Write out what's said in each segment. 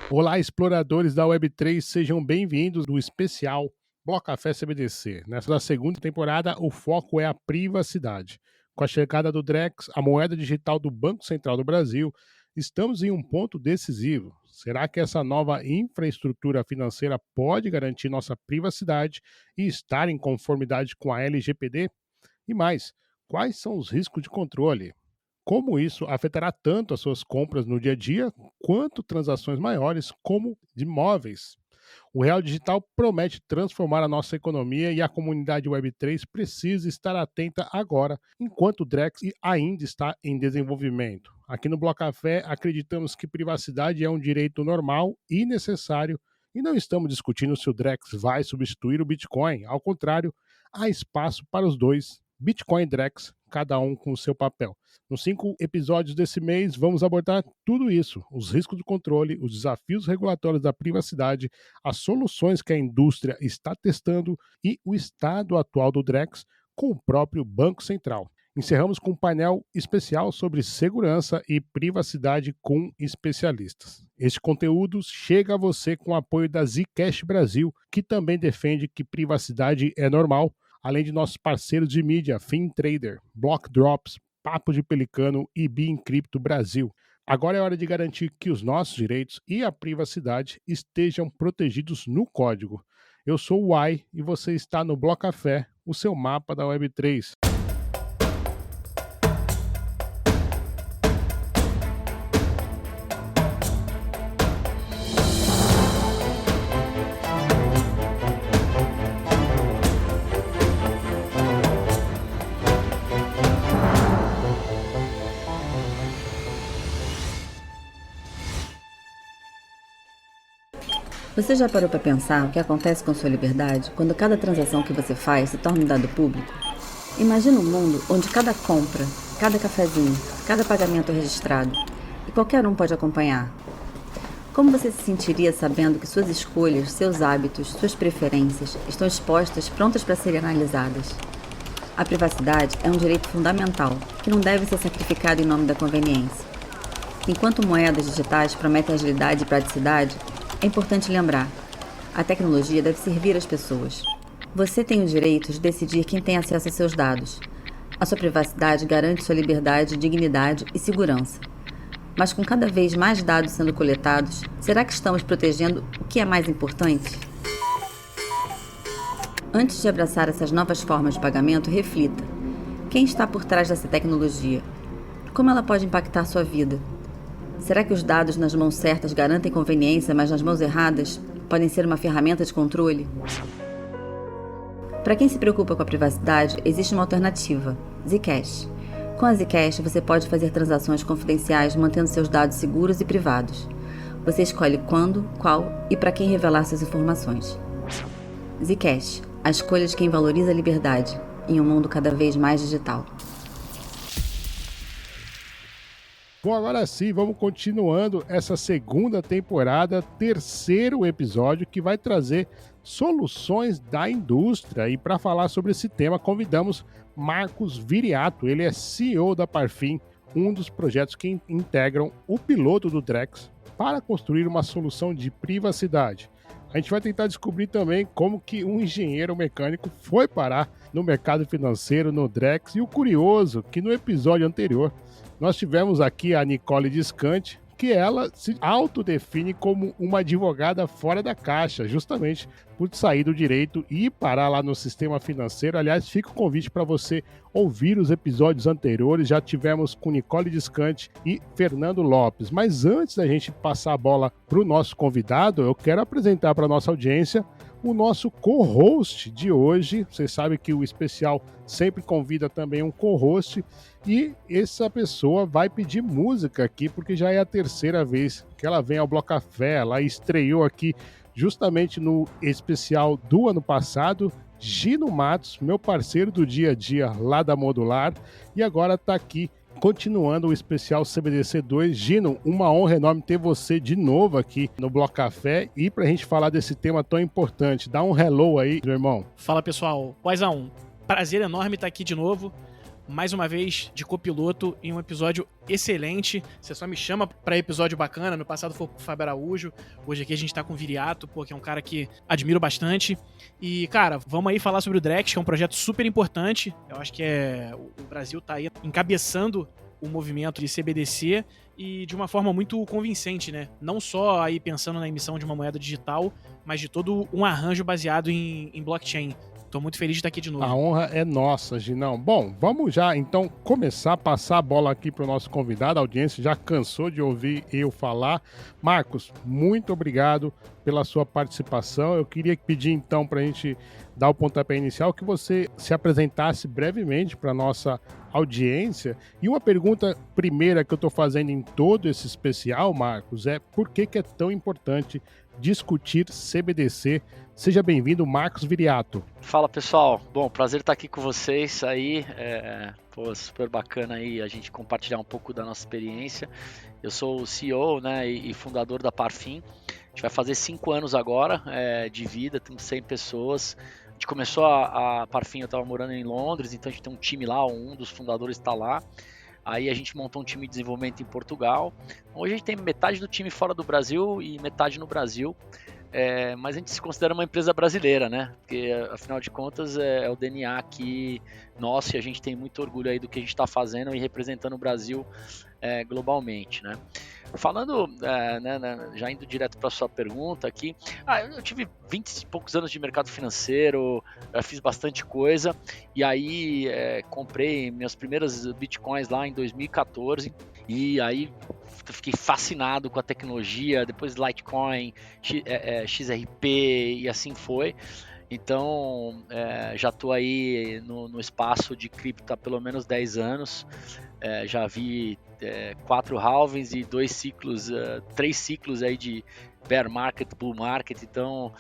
Olá, exploradores da Web3, sejam bem-vindos do especial Bloco Café CBDC. Nessa segunda temporada, o foco é a privacidade. Com a chegada do Drex, a moeda digital do Banco Central do Brasil, estamos em um ponto decisivo. Será que essa nova infraestrutura financeira pode garantir nossa privacidade e estar em conformidade com a LGPD? E mais, quais são os riscos de controle? Como isso afetará tanto as suas compras no dia a dia, quanto transações maiores, como de imóveis? O Real Digital promete transformar a nossa economia e a comunidade Web3 precisa estar atenta agora, enquanto o Drex ainda está em desenvolvimento. Aqui no Bloco Café, acreditamos que privacidade é um direito normal e necessário e não estamos discutindo se o Drex vai substituir o Bitcoin. Ao contrário, há espaço para os dois, Bitcoin e Drex, cada um com o seu papel. Nos 5 episódios desse mês, vamos abordar tudo isso: os riscos do controle, os desafios regulatórios da privacidade, as soluções que a indústria está testando e o estado atual do Drex com o próprio Banco Central. Encerramos com um painel especial sobre segurança e privacidade com especialistas. Este conteúdo chega a você com o apoio da Zcash Brasil, que também defende que privacidade é normal, além de nossos parceiros de mídia, FinTrader, BlockDrops, Papo de Pelicano e BeEncrypto Brasil. Agora é hora de garantir que os nossos direitos e a privacidade estejam protegidos no código. Eu sou o Uai e você está no Bloco Café, o seu mapa da Web3. Você já parou para pensar o que acontece com sua liberdade quando cada transação que você faz se torna um dado público? Imagina um mundo onde cada compra, cada cafezinho, cada pagamento é registrado e qualquer um pode acompanhar. Como você se sentiria sabendo que suas escolhas, seus hábitos, suas preferências estão expostas, prontas para serem analisadas? A privacidade é um direito fundamental que não deve ser sacrificado em nome da conveniência. Enquanto moedas digitais prometem agilidade e praticidade, é importante lembrar: a tecnologia deve servir as pessoas. Você tem o direito de decidir quem tem acesso a seus dados. A sua privacidade garante sua liberdade, dignidade e segurança. Mas com cada vez mais dados sendo coletados, será que estamos protegendo o que é mais importante? Antes de abraçar essas novas formas de pagamento, reflita: quem está por trás dessa tecnologia? Como ela pode impactar sua vida? Será que os dados nas mãos certas garantem conveniência, mas nas mãos erradas podem ser uma ferramenta de controle? Para quem se preocupa com a privacidade, existe uma alternativa: Zcash. Com a Zcash, você pode fazer transações confidenciais mantendo seus dados seguros e privados. Você escolhe quando, qual e para quem revelar suas informações. Zcash, a escolha de quem valoriza a liberdade em um mundo cada vez mais digital. Bom, agora sim, vamos continuando essa segunda temporada, terceiro episódio, que vai trazer soluções da indústria. E para falar sobre esse tema, convidamos Marcos Viriato. Ele é CEO da Parfim, um dos projetos que integram o piloto do Drex para construir uma solução de privacidade. A gente vai tentar descobrir também como que um engenheiro mecânico foi parar no mercado financeiro, no Drex. E o curioso, que no episódio anterior, nós tivemos aqui a Nicole Descante, que ela se autodefine como uma advogada fora da caixa, justamente por sair do direito e parar lá no sistema financeiro. Aliás, fica o convite para você ouvir os episódios anteriores. Já tivemos com Nicole Descante e Fernando Lopes. Mas antes da gente passar a bola para o nosso convidado, eu quero apresentar para a nossa audiência o nosso co-host de hoje. Vocês sabem que o especial sempre convida também um co-host, e essa pessoa vai pedir música aqui, porque já é a terceira vez que ela vem ao Bloco Café. Ela estreou aqui justamente no especial do ano passado. Gino Matos, meu parceiro do dia a dia lá da Modular, e agora está aqui continuando o especial CBDC 2. Gino, uma honra enorme ter você de novo aqui no Bloco Café e pra gente falar desse tema tão importante. Dá um hello aí, meu irmão. Fala, pessoal. Waizão, prazer enorme estar aqui de novo. mais uma vez de copiloto em um episódio excelente. Você só me chama pra episódio bacana. No passado foi o Fábio Araújo, hoje aqui a gente tá com o Viriato, que é um cara que admiro bastante. E, cara, vamos aí falar sobre o Drex, que é um projeto super importante. Eu acho que o Brasil tá aí encabeçando o movimento de CBDC e de uma forma muito convincente, né? Não só aí pensando na emissão de uma moeda digital, mas de todo um arranjo baseado em blockchain. Tô muito feliz de estar aqui de novo. A honra é nossa, Ginão. Bom, vamos já então começar a passar a bola aqui para o nosso convidado. A audiência já cansou de ouvir eu falar. Marcos, muito obrigado pela sua participação. Eu queria pedir então para a gente dar o pontapé inicial que você se apresentasse brevemente para a nossa audiência. E uma pergunta primeira que eu estou fazendo em todo esse especial, Marcos, é por que é tão importante discutir CBDC? Seja bem-vindo, Marcos Viriato. Fala, pessoal. Bom, prazer estar aqui com vocês aí. Super bacana aí a gente compartilhar um pouco da nossa experiência. Eu sou o CEO, né, e fundador da Parfin. A gente vai fazer 5 anos agora de vida, temos 100 pessoas. A gente começou a Parfin, eu estava morando em Londres, então a gente tem um time lá, um dos fundadores está lá. Aí a gente montou um time de desenvolvimento em Portugal. Hoje a gente tem metade do time fora do Brasil e metade no Brasil. Mas a gente se considera uma empresa brasileira, né? Porque afinal de contas é o DNA aqui nosso e a gente tem muito orgulho aí do que a gente está fazendo e representando o Brasil globalmente, né? Falando, já indo direto para a sua pergunta aqui, eu tive 20 e poucos anos de mercado financeiro, fiz bastante coisa e aí comprei minhas primeiras bitcoins lá em 2014 e aí fiquei fascinado com a tecnologia, depois Litecoin, XRP e assim foi. Então, já estou aí no espaço de cripto há pelo menos 10 anos. Já vi 4 halvings e 3 ciclos aí de bear market, bull market. Então,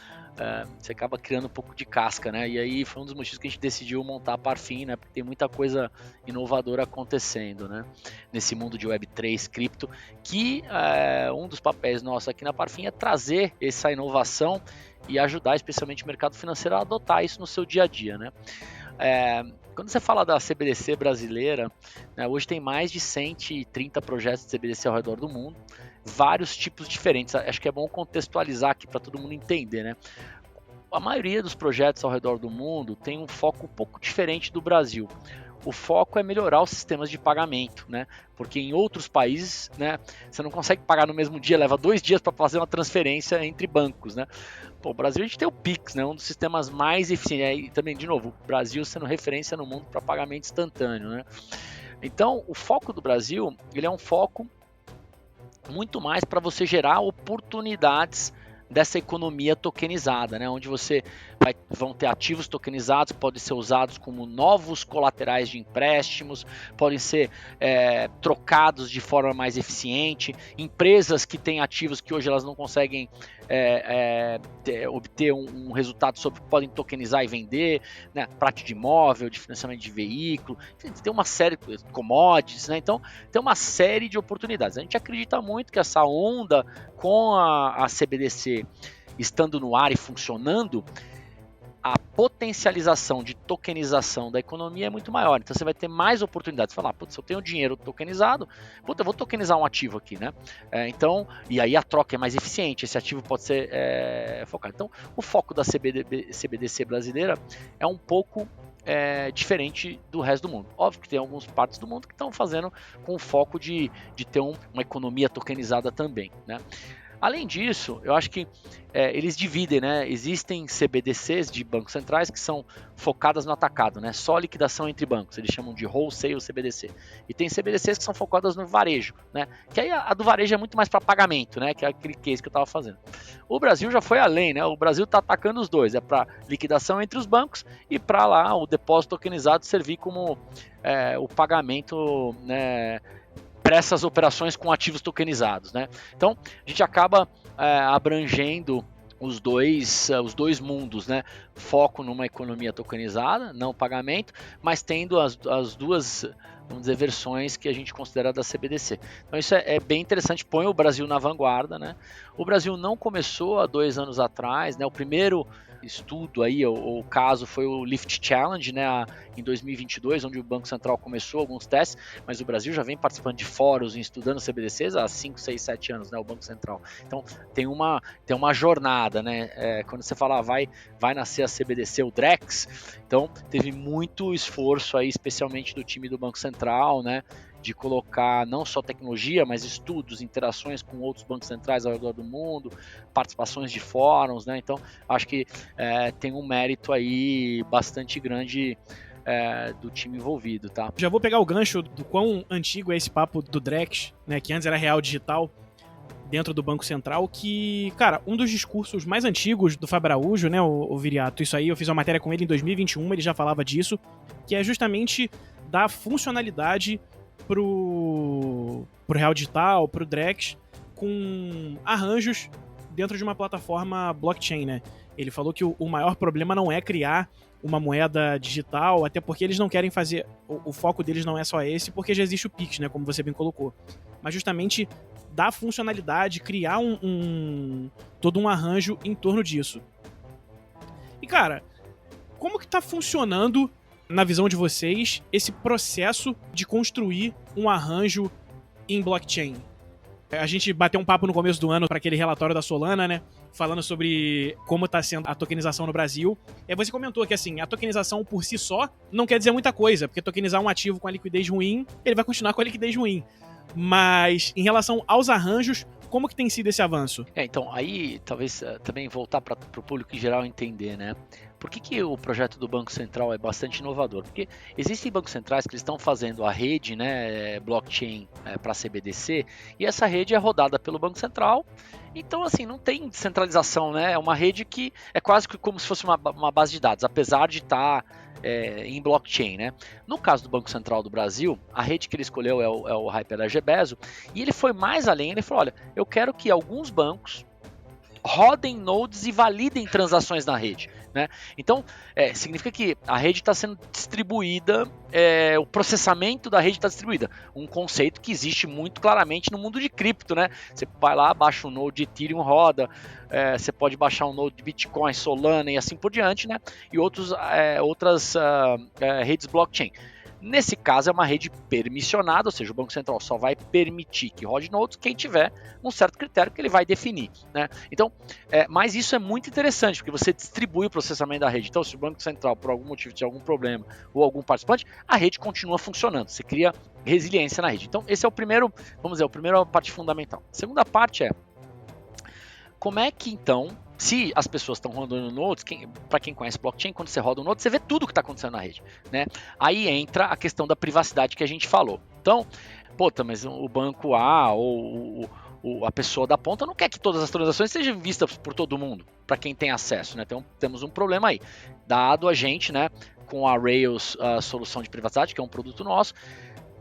você acaba criando um pouco de casca, né? E aí foi um dos motivos que a gente decidiu montar a Parfin, né? Porque tem muita coisa inovadora acontecendo, né? Nesse mundo de Web3, cripto, que um dos papéis nossos aqui na Parfin é trazer essa inovação e ajudar especialmente o mercado financeiro a adotar isso no seu dia a dia, né? Quando você fala da CBDC brasileira, né, hoje tem mais de 130 projetos de CBDC ao redor do mundo, vários tipos diferentes. Acho que é bom contextualizar aqui para todo mundo entender, né? A maioria dos projetos ao redor do mundo tem um foco um pouco diferente do Brasil. O foco é melhorar os sistemas de pagamento, né? Porque em outros países, né, você não consegue pagar no mesmo dia, leva 2 dias para fazer uma transferência entre bancos, né? Pô, o Brasil a gente tem o Pix, né, um dos sistemas mais eficientes. E também, de novo, o Brasil sendo referência no mundo para pagamento instantâneo, né? Então, o foco do Brasil, ele é um foco muito mais para você gerar oportunidades dessa economia tokenizada, né? Onde vão ter ativos tokenizados, podem ser usados como novos colaterais de empréstimos, podem ser trocados de forma mais eficiente, empresas que têm ativos que hoje elas não conseguem obter um resultado podem tokenizar e vender, né? Prática de imóvel, de financiamento de veículo, tem uma série de commodities, né? Então tem uma série de oportunidades. A gente acredita muito que essa onda com a CBDC estando no ar e funcionando, a potencialização de tokenização da economia é muito maior. Então você vai ter mais oportunidades. Você fala, putz, se eu tenho dinheiro tokenizado, eu vou tokenizar um ativo aqui, né? E aí a troca é mais eficiente, esse ativo pode ser focado. Então o foco da CBDC brasileira é um pouco diferente do resto do mundo. Óbvio que tem algumas partes do mundo que estão fazendo com o foco de ter uma economia tokenizada também, né? Além disso, eu acho que eles dividem, né? Existem CBDCs de bancos centrais que são focadas no atacado, né? Só liquidação entre bancos, eles chamam de wholesale CBDC. E tem CBDCs que são focadas no varejo, né? Que aí a do varejo é muito mais para pagamento, né? Que é aquele case que eu estava fazendo. O Brasil já foi além, né? O Brasil está atacando os dois, é para liquidação entre os bancos e para lá o depósito tokenizado servir como o pagamento, né? Para essas operações com ativos tokenizados, né? Então a gente acaba abrangendo os dois mundos, né? Foco numa economia tokenizada, não pagamento, mas tendo as duas vamos dizer, versões que a gente considera da CBDC. Então isso é bem interessante, põe o Brasil na vanguarda, né? O Brasil não começou há 2 anos atrás, né? O primeiro estudo aí, o caso foi o Lift Challenge, né, em 2022, onde o Banco Central começou alguns testes, mas o Brasil já vem participando de fóruns e estudando CBDCs há 5, 6, 7 anos, né, o Banco Central. Então tem uma jornada, né, quando você fala vai nascer a CBDC, o DREX, então teve muito esforço aí, especialmente do time do Banco Central, né, de colocar não só tecnologia, mas estudos, interações com outros bancos centrais ao redor do mundo, participações de fóruns, né? Então, acho que tem um mérito aí bastante grande do time envolvido, tá? Já vou pegar o gancho do quão antigo é esse papo do Drex, né? Que antes era real digital dentro do Banco Central, que, cara, um dos discursos mais antigos do Fábio Araújo, né, o Viriato, isso aí, eu fiz uma matéria com ele em 2021, ele já falava disso, que é justamente dar funcionalidade pro real digital, pro Drex, com arranjos dentro de uma plataforma blockchain, né? Ele falou que o maior problema não é criar uma moeda digital, até porque eles não querem fazer, o foco deles não é só esse, porque já existe o Pix, né, como você bem colocou, mas justamente dar funcionalidade, criar todo um arranjo em torno disso. E, cara, como que tá funcionando, na visão de vocês, esse processo de construir um arranjo em blockchain? A gente bateu um papo no começo do ano para aquele relatório da Solana, né? Falando sobre como está sendo a tokenização no Brasil. E você comentou que, assim, a tokenização por si só não quer dizer muita coisa, porque tokenizar um ativo com a liquidez ruim, ele vai continuar com a liquidez ruim. Mas, em relação aos arranjos, como que tem sido esse avanço? Então, aí, talvez também voltar para o público em geral entender, né? Por que o projeto do Banco Central é bastante inovador? Porque existem bancos centrais que estão fazendo a rede, né, blockchain para CBDC, e essa rede é rodada pelo Banco Central. Então, assim, não tem descentralização, né? É uma rede que é quase que como se fosse uma base de dados, apesar de estar em blockchain, né? No caso do Banco Central do Brasil, a rede que ele escolheu é o Hyper Bezo, e ele foi mais além, ele falou, olha, eu quero que alguns bancos rodem nodes e validem transações na rede, né? Então, significa que a rede está sendo distribuída, o processamento da rede está distribuída. Um conceito que existe muito claramente no mundo de cripto, né? Você vai lá, baixa um node de Ethereum, roda, você pode baixar um node de Bitcoin, Solana e assim por diante, né? E outras redes blockchain. Nesse caso é uma rede permissionada, ou seja, o Banco Central só vai permitir que rode nodes quem tiver um certo critério que ele vai definir, né? Então, mas isso é muito interessante, porque você distribui o processamento da rede. Então, se o Banco Central, por algum motivo, tiver algum problema ou algum participante, a rede continua funcionando, você cria resiliência na rede. Então, esse é o primeiro, vamos dizer, a primeira parte fundamental. A segunda parte é, como é que então, se as pessoas estão rodando nodes, para quem conhece blockchain, quando você roda um node, você vê tudo que está acontecendo na rede, né? Aí entra a questão da privacidade que a gente falou. Então, mas o banco A ou a pessoa da ponta não quer que todas as transações sejam vistas por todo mundo, para quem tem acesso, né? Então, temos um problema aí. Dado a gente, né, com a Rails, a solução de privacidade, que é um produto nosso,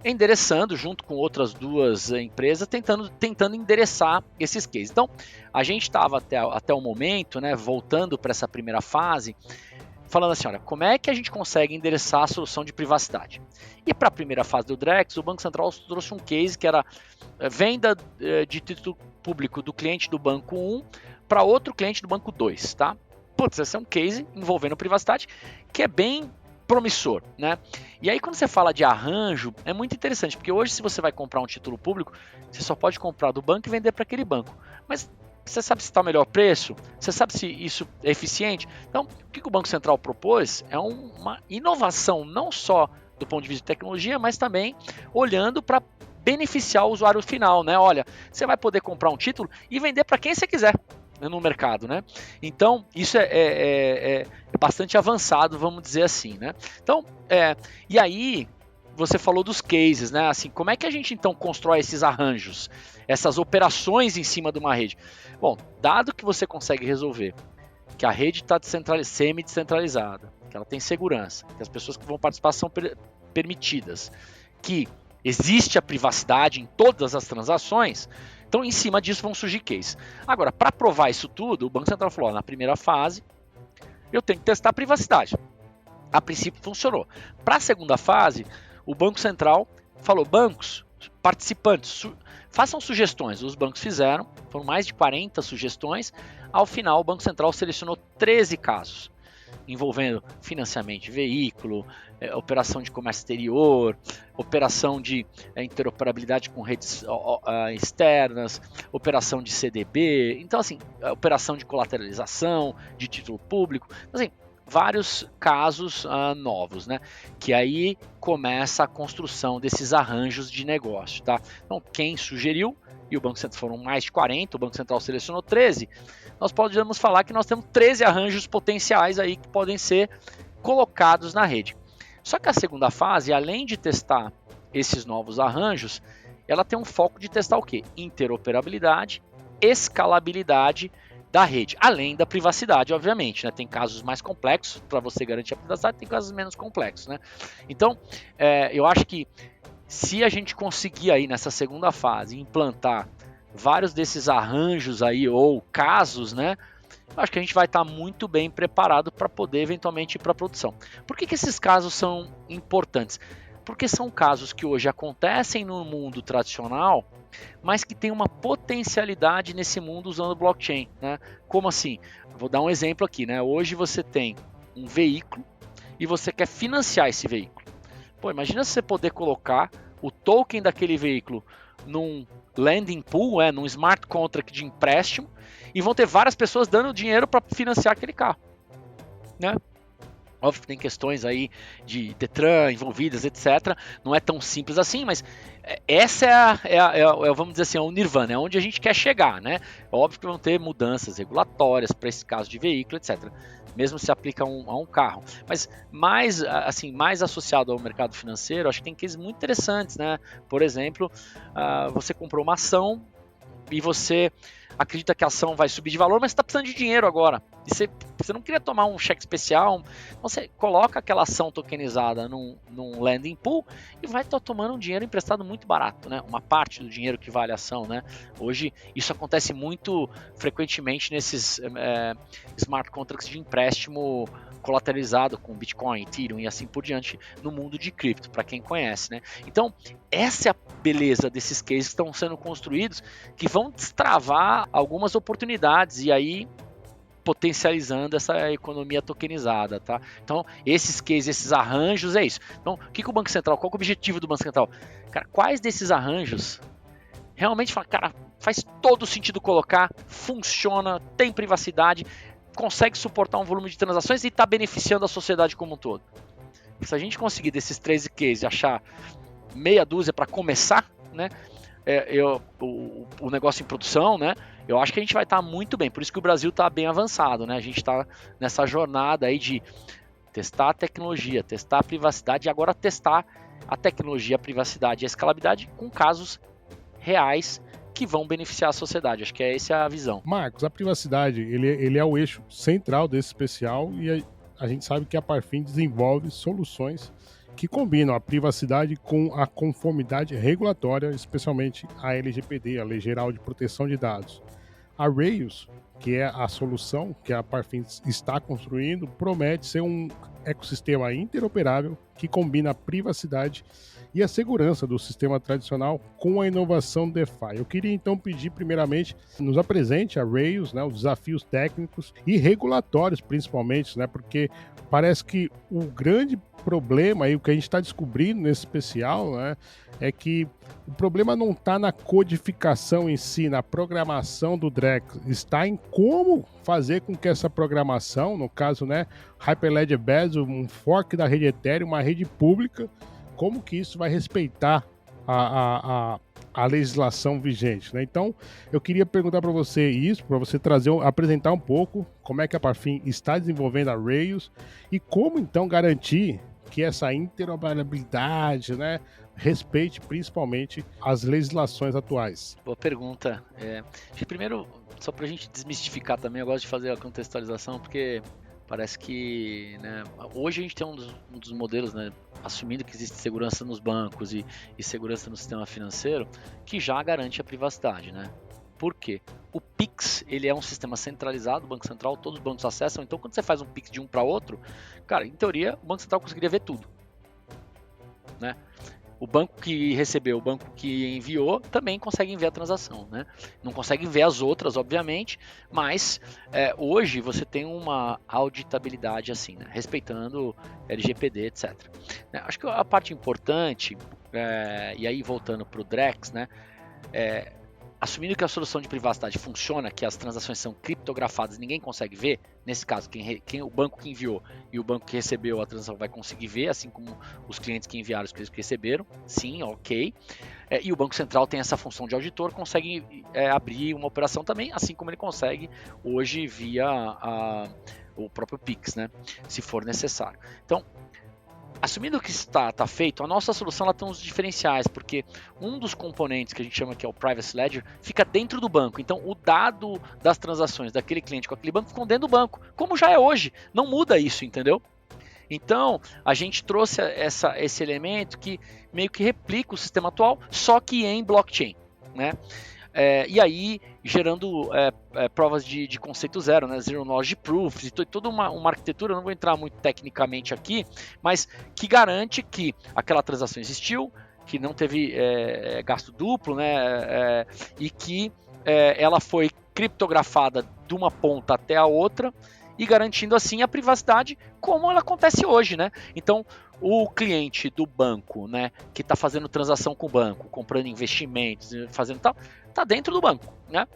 endereçando junto com outras duas empresas, tentando endereçar esses cases. Então, a gente estava até o momento, né, voltando para essa primeira fase, falando assim, olha, como é que a gente consegue endereçar a solução de privacidade? E para a primeira fase do Drex, o Banco Central trouxe um case que era venda de título público do cliente do Banco 1 para outro cliente do Banco 2, tá? Putz, esse é um case envolvendo privacidade que é bem promissor, né? E aí quando você fala de arranjo, é muito interessante, porque hoje se você vai comprar um título público, você só pode comprar do banco e vender para aquele banco. Mas você sabe se está o melhor preço? Você sabe se isso é eficiente? Então, o que o Banco Central propôs é uma inovação, não só do ponto de vista de tecnologia, mas também olhando para beneficiar o usuário final, né? Olha, você vai poder comprar um título e vender para quem você quiser no mercado, né? Então, isso é bastante avançado, vamos dizer assim, né? Então, e aí, você falou dos cases, né? Assim, como é que a gente, então, constrói esses arranjos, essas operações em cima de uma rede? Bom, dado que você consegue resolver que a rede está semi-descentralizada, que ela tem segurança, que as pessoas que vão participar são permitidas, que existe a privacidade em todas as transações, então em cima disso vão surgir cases. Agora, para provar isso tudo, o Banco Central falou, na primeira fase, eu tenho que testar a privacidade. A princípio funcionou. Para a segunda fase, o Banco Central falou, bancos, participantes, façam sugestões. Os bancos fizeram, foram mais de 40 sugestões. Ao final, o Banco Central selecionou 13 casos, envolvendo financiamento de veículo, operação de comércio exterior, operação de interoperabilidade com redes externas, operação de CDB, então assim, operação de colateralização, de título público, assim, vários casos novos, né? Que aí começa a construção desses arranjos de negócio, tá? Então, quem sugeriu, e o Banco Central foram mais de 40, o Banco Central selecionou 13, nós podemos falar que nós temos 13 arranjos potenciais aí que podem ser colocados na rede. Só que a segunda fase, além de testar esses novos arranjos, ela tem um foco de testar o quê? Interoperabilidade, escalabilidade da rede, além da privacidade, obviamente, né? Tem casos mais complexos para você garantir a privacidade, tem casos menos complexos, né? Então, eu acho que se a gente conseguir aí nessa segunda fase implantar vários desses arranjos aí ou casos, né? Eu acho que a gente vai estar muito bem preparado para poder eventualmente ir para a produção. Por que esses casos são importantes? Porque são casos que hoje acontecem no mundo tradicional, mas que tem uma potencialidade nesse mundo usando blockchain, né? Como assim? Vou dar um exemplo aqui, né? Hoje você tem um veículo e você quer financiar esse veículo. Pô, imagina você poder colocar o token daquele veículo num lending pool, num smart contract de empréstimo, e vão ter várias pessoas dando dinheiro para financiar aquele carro, né? Óbvio que tem questões aí de Detran envolvidas, etc. Não é tão simples assim, mas essa vamos dizer assim, é o nirvana, é onde a gente quer chegar, né? Óbvio que vão ter mudanças regulatórias para esse caso de veículo, etc. Mesmo se aplica a um carro. Mas mais associado ao mercado financeiro, acho que tem cases muito interessantes, né? Por exemplo, você comprou uma ação e você acredita que a ação vai subir de valor, mas você está precisando de dinheiro agora. E você não queria tomar um cheque especial, então você coloca aquela ação tokenizada num lending pool e vai estar tomando um dinheiro emprestado muito barato, né? Uma parte do dinheiro que vale a ação, né? Hoje isso acontece muito frequentemente nesses smart contracts de empréstimo colateralizado com Bitcoin, Ethereum e assim por diante no mundo de cripto, para quem conhece, né? Então, essa é a beleza desses cases que estão sendo construídos, que vão destravar algumas oportunidades e aí potencializando essa economia tokenizada, tá? Então, esses cases, esses arranjos, é isso. Então, o que o Banco Central, qual é o objetivo do Banco Central? Cara, quais desses arranjos realmente faz todo sentido colocar, funciona, tem privacidade, consegue suportar um volume de transações e está beneficiando a sociedade como um todo. Se a gente conseguir desses 13 cases achar meia dúzia para começar, né, o negócio em produção, né, eu acho que a gente vai estar muito bem. Por isso que o Brasil está bem avançado, né? A gente está nessa jornada aí de testar a tecnologia, testar a privacidade e agora testar a tecnologia, a privacidade e a escalabilidade com casos reais que vão beneficiar a sociedade. Acho que essa é a visão. Marcos, a privacidade, ele é o eixo central desse especial e a gente sabe que a Parfin desenvolve soluções que combinam a privacidade com a conformidade regulatória, especialmente a LGPD, a Lei Geral de Proteção de Dados. A Rails, que é a solução que a Parfin está construindo, promete ser um ecossistema interoperável que combina a privacidade e a segurança do sistema tradicional com a inovação DeFi. Eu queria então pedir primeiramente nos apresente a Rails, né, os desafios técnicos e regulatórios principalmente, né, porque parece que o grande problema aí, o que a gente está descobrindo nesse especial, né, é que o problema não está na codificação em si, na programação do Drex, está em como fazer com que essa programação, no caso, né, Hyperledger Bezel, um fork da rede Ethereum, uma rede pública, como que isso vai respeitar a legislação vigente, né? Então, eu queria perguntar para você isso, para você apresentar um pouco como é que a Parfin está desenvolvendo a Rails e como então garantir que essa interoperabilidade, né, respeite principalmente as legislações atuais. Boa pergunta. Primeiro, só para a gente desmistificar também, eu gosto de fazer a contextualização, porque parece que, né, hoje a gente tem um dos modelos, né, assumindo que existe segurança nos bancos e segurança no sistema financeiro, que já garante a privacidade, né? Por quê? O Pix, ele é um sistema centralizado, o Banco Central, todos os bancos acessam, então quando você faz um Pix de um para outro, cara, em teoria, o Banco Central conseguiria ver tudo. né? O banco que recebeu, o banco que enviou, também conseguem ver a transação, né? Não conseguem ver as outras, obviamente, mas hoje você tem uma auditabilidade assim, né? Respeitando LGPD, etc. Acho que a parte importante, e aí voltando para o Drex, né? Assumindo que a solução de privacidade funciona, que as transações são criptografadas, ninguém consegue ver, nesse caso, o banco que enviou e o banco que recebeu a transação vai conseguir ver, assim como os clientes que enviaram, os clientes que receberam, sim, ok. E o Banco Central tem essa função de auditor, consegue abrir uma operação também, assim como ele consegue hoje via o próprio Pix, né, se for necessário. Então, assumindo que está feito, a nossa solução ela tem uns diferenciais, porque um dos componentes que a gente chama que é o Privacy Ledger fica dentro do banco. Então, o dado das transações daquele cliente com aquele banco ficam dentro do banco, como já é hoje. Não muda isso, entendeu? Então, a gente trouxe esse elemento que meio que replica o sistema atual, só que em blockchain, né? E aí, gerando provas de conceito zero, né? Zero Knowledge Proofs, e toda uma arquitetura, não vou entrar muito tecnicamente aqui, mas que garante que aquela transação existiu, que não teve gasto duplo, né? E que ela foi criptografada de uma ponta até a outra, e garantindo assim a privacidade como ela acontece hoje, né? Então, o cliente do banco, né, que está fazendo transação com o banco, comprando investimentos, fazendo tal, está dentro do banco, né?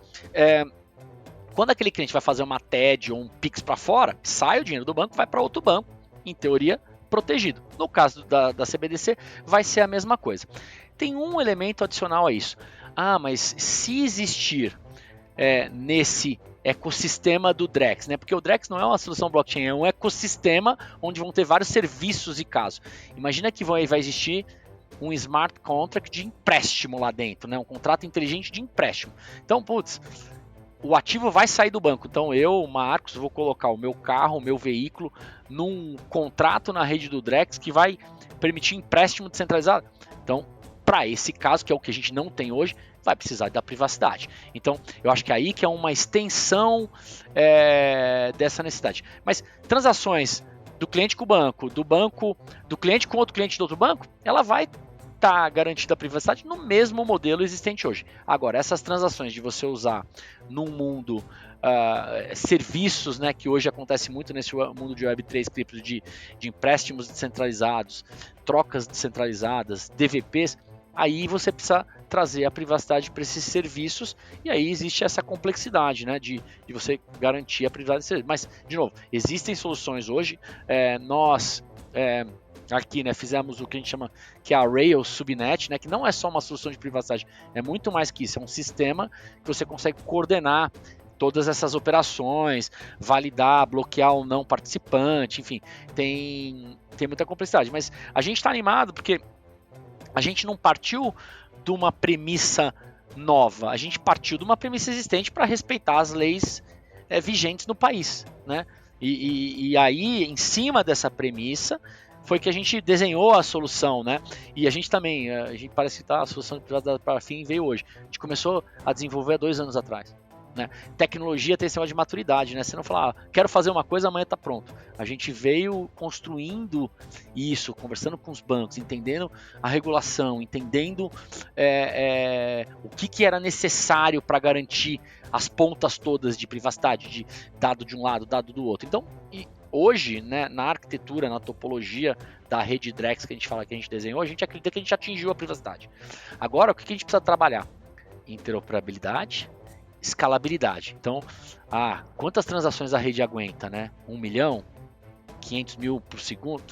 Quando aquele cliente vai fazer uma TED ou um Pix para fora, sai o dinheiro do banco, vai para outro banco, em teoria protegido. No caso da CBDC, vai ser a mesma coisa. Tem um elemento adicional a isso. Mas se existir nesse ecossistema do Drex, né? Porque o Drex não é uma solução blockchain, é um ecossistema onde vão ter vários serviços e casos. Imagina que vai existir um smart contract de empréstimo lá dentro, né? Um contrato inteligente de empréstimo. Então, o ativo vai sair do banco. Então, eu, Marcos, vou colocar o meu carro, o meu veículo num contrato na rede do Drex que vai permitir empréstimo descentralizado. Então, para esse caso, que é o que a gente não tem hoje, vai precisar da privacidade. Então, eu acho que aí que é uma extensão dessa necessidade. Mas transações do cliente com o banco, do cliente com outro cliente do outro banco, ela vai estar garantida a privacidade no mesmo modelo existente hoje. Agora, essas transações de você usar num mundo serviços, né, que hoje acontece muito nesse mundo de Web3 cripto, de empréstimos descentralizados, trocas descentralizadas, DVPs, aí você precisa trazer a privacidade para esses serviços, e aí existe essa complexidade, né, de você garantir a privacidade desses. Mas, de novo, existem soluções hoje, nós aqui, né, fizemos o que a gente chama que é a Rails Subnet, né, que não é só uma solução de privacidade, é muito mais que isso, é um sistema que você consegue coordenar todas essas operações, validar, bloquear ou não participante, enfim, tem muita complexidade, mas a gente está animado porque a gente não partiu de uma premissa nova, a gente partiu de uma premissa existente para respeitar as leis vigentes no país, né? E aí, em cima dessa premissa, foi que a gente desenhou a solução, né? E a gente também, a gente parece que a solução de privacidade para fim veio hoje. A gente começou a desenvolver há 2 anos atrás. Né? Tecnologia tem esse negócio de maturidade, né? Você não fala, quero fazer uma coisa, amanhã está pronto. A gente veio construindo isso, conversando com os bancos, entendendo a regulação, entendendo o que era necessário para garantir as pontas todas de privacidade, de dado de um lado, dado do outro. Então, hoje, né, na arquitetura, na topologia da rede Drex que a gente fala que a gente desenhou, a gente acredita que a gente atingiu a privacidade. Agora, o que a gente precisa trabalhar? Interoperabilidade, escalabilidade. Então, quantas transações a rede aguenta, né? 1 milhão? 500 mil por segundo?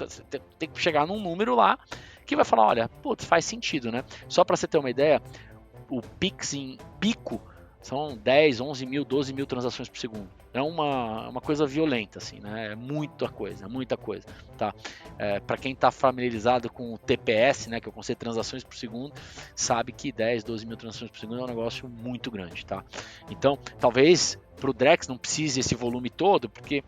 Tem que chegar num número lá que vai falar, olha, faz sentido, né? Só para você ter uma ideia, o Pix em pico são 10, 11 mil, 12 mil transações por segundo. É uma coisa violenta, assim, né? É muita coisa, tá? Para quem está familiarizado com o TPS, né, que é o conceito de transações por segundo, sabe que 10, 12 mil transações por segundo é um negócio muito grande, tá? Então, talvez para o Drex não precise esse volume todo, porque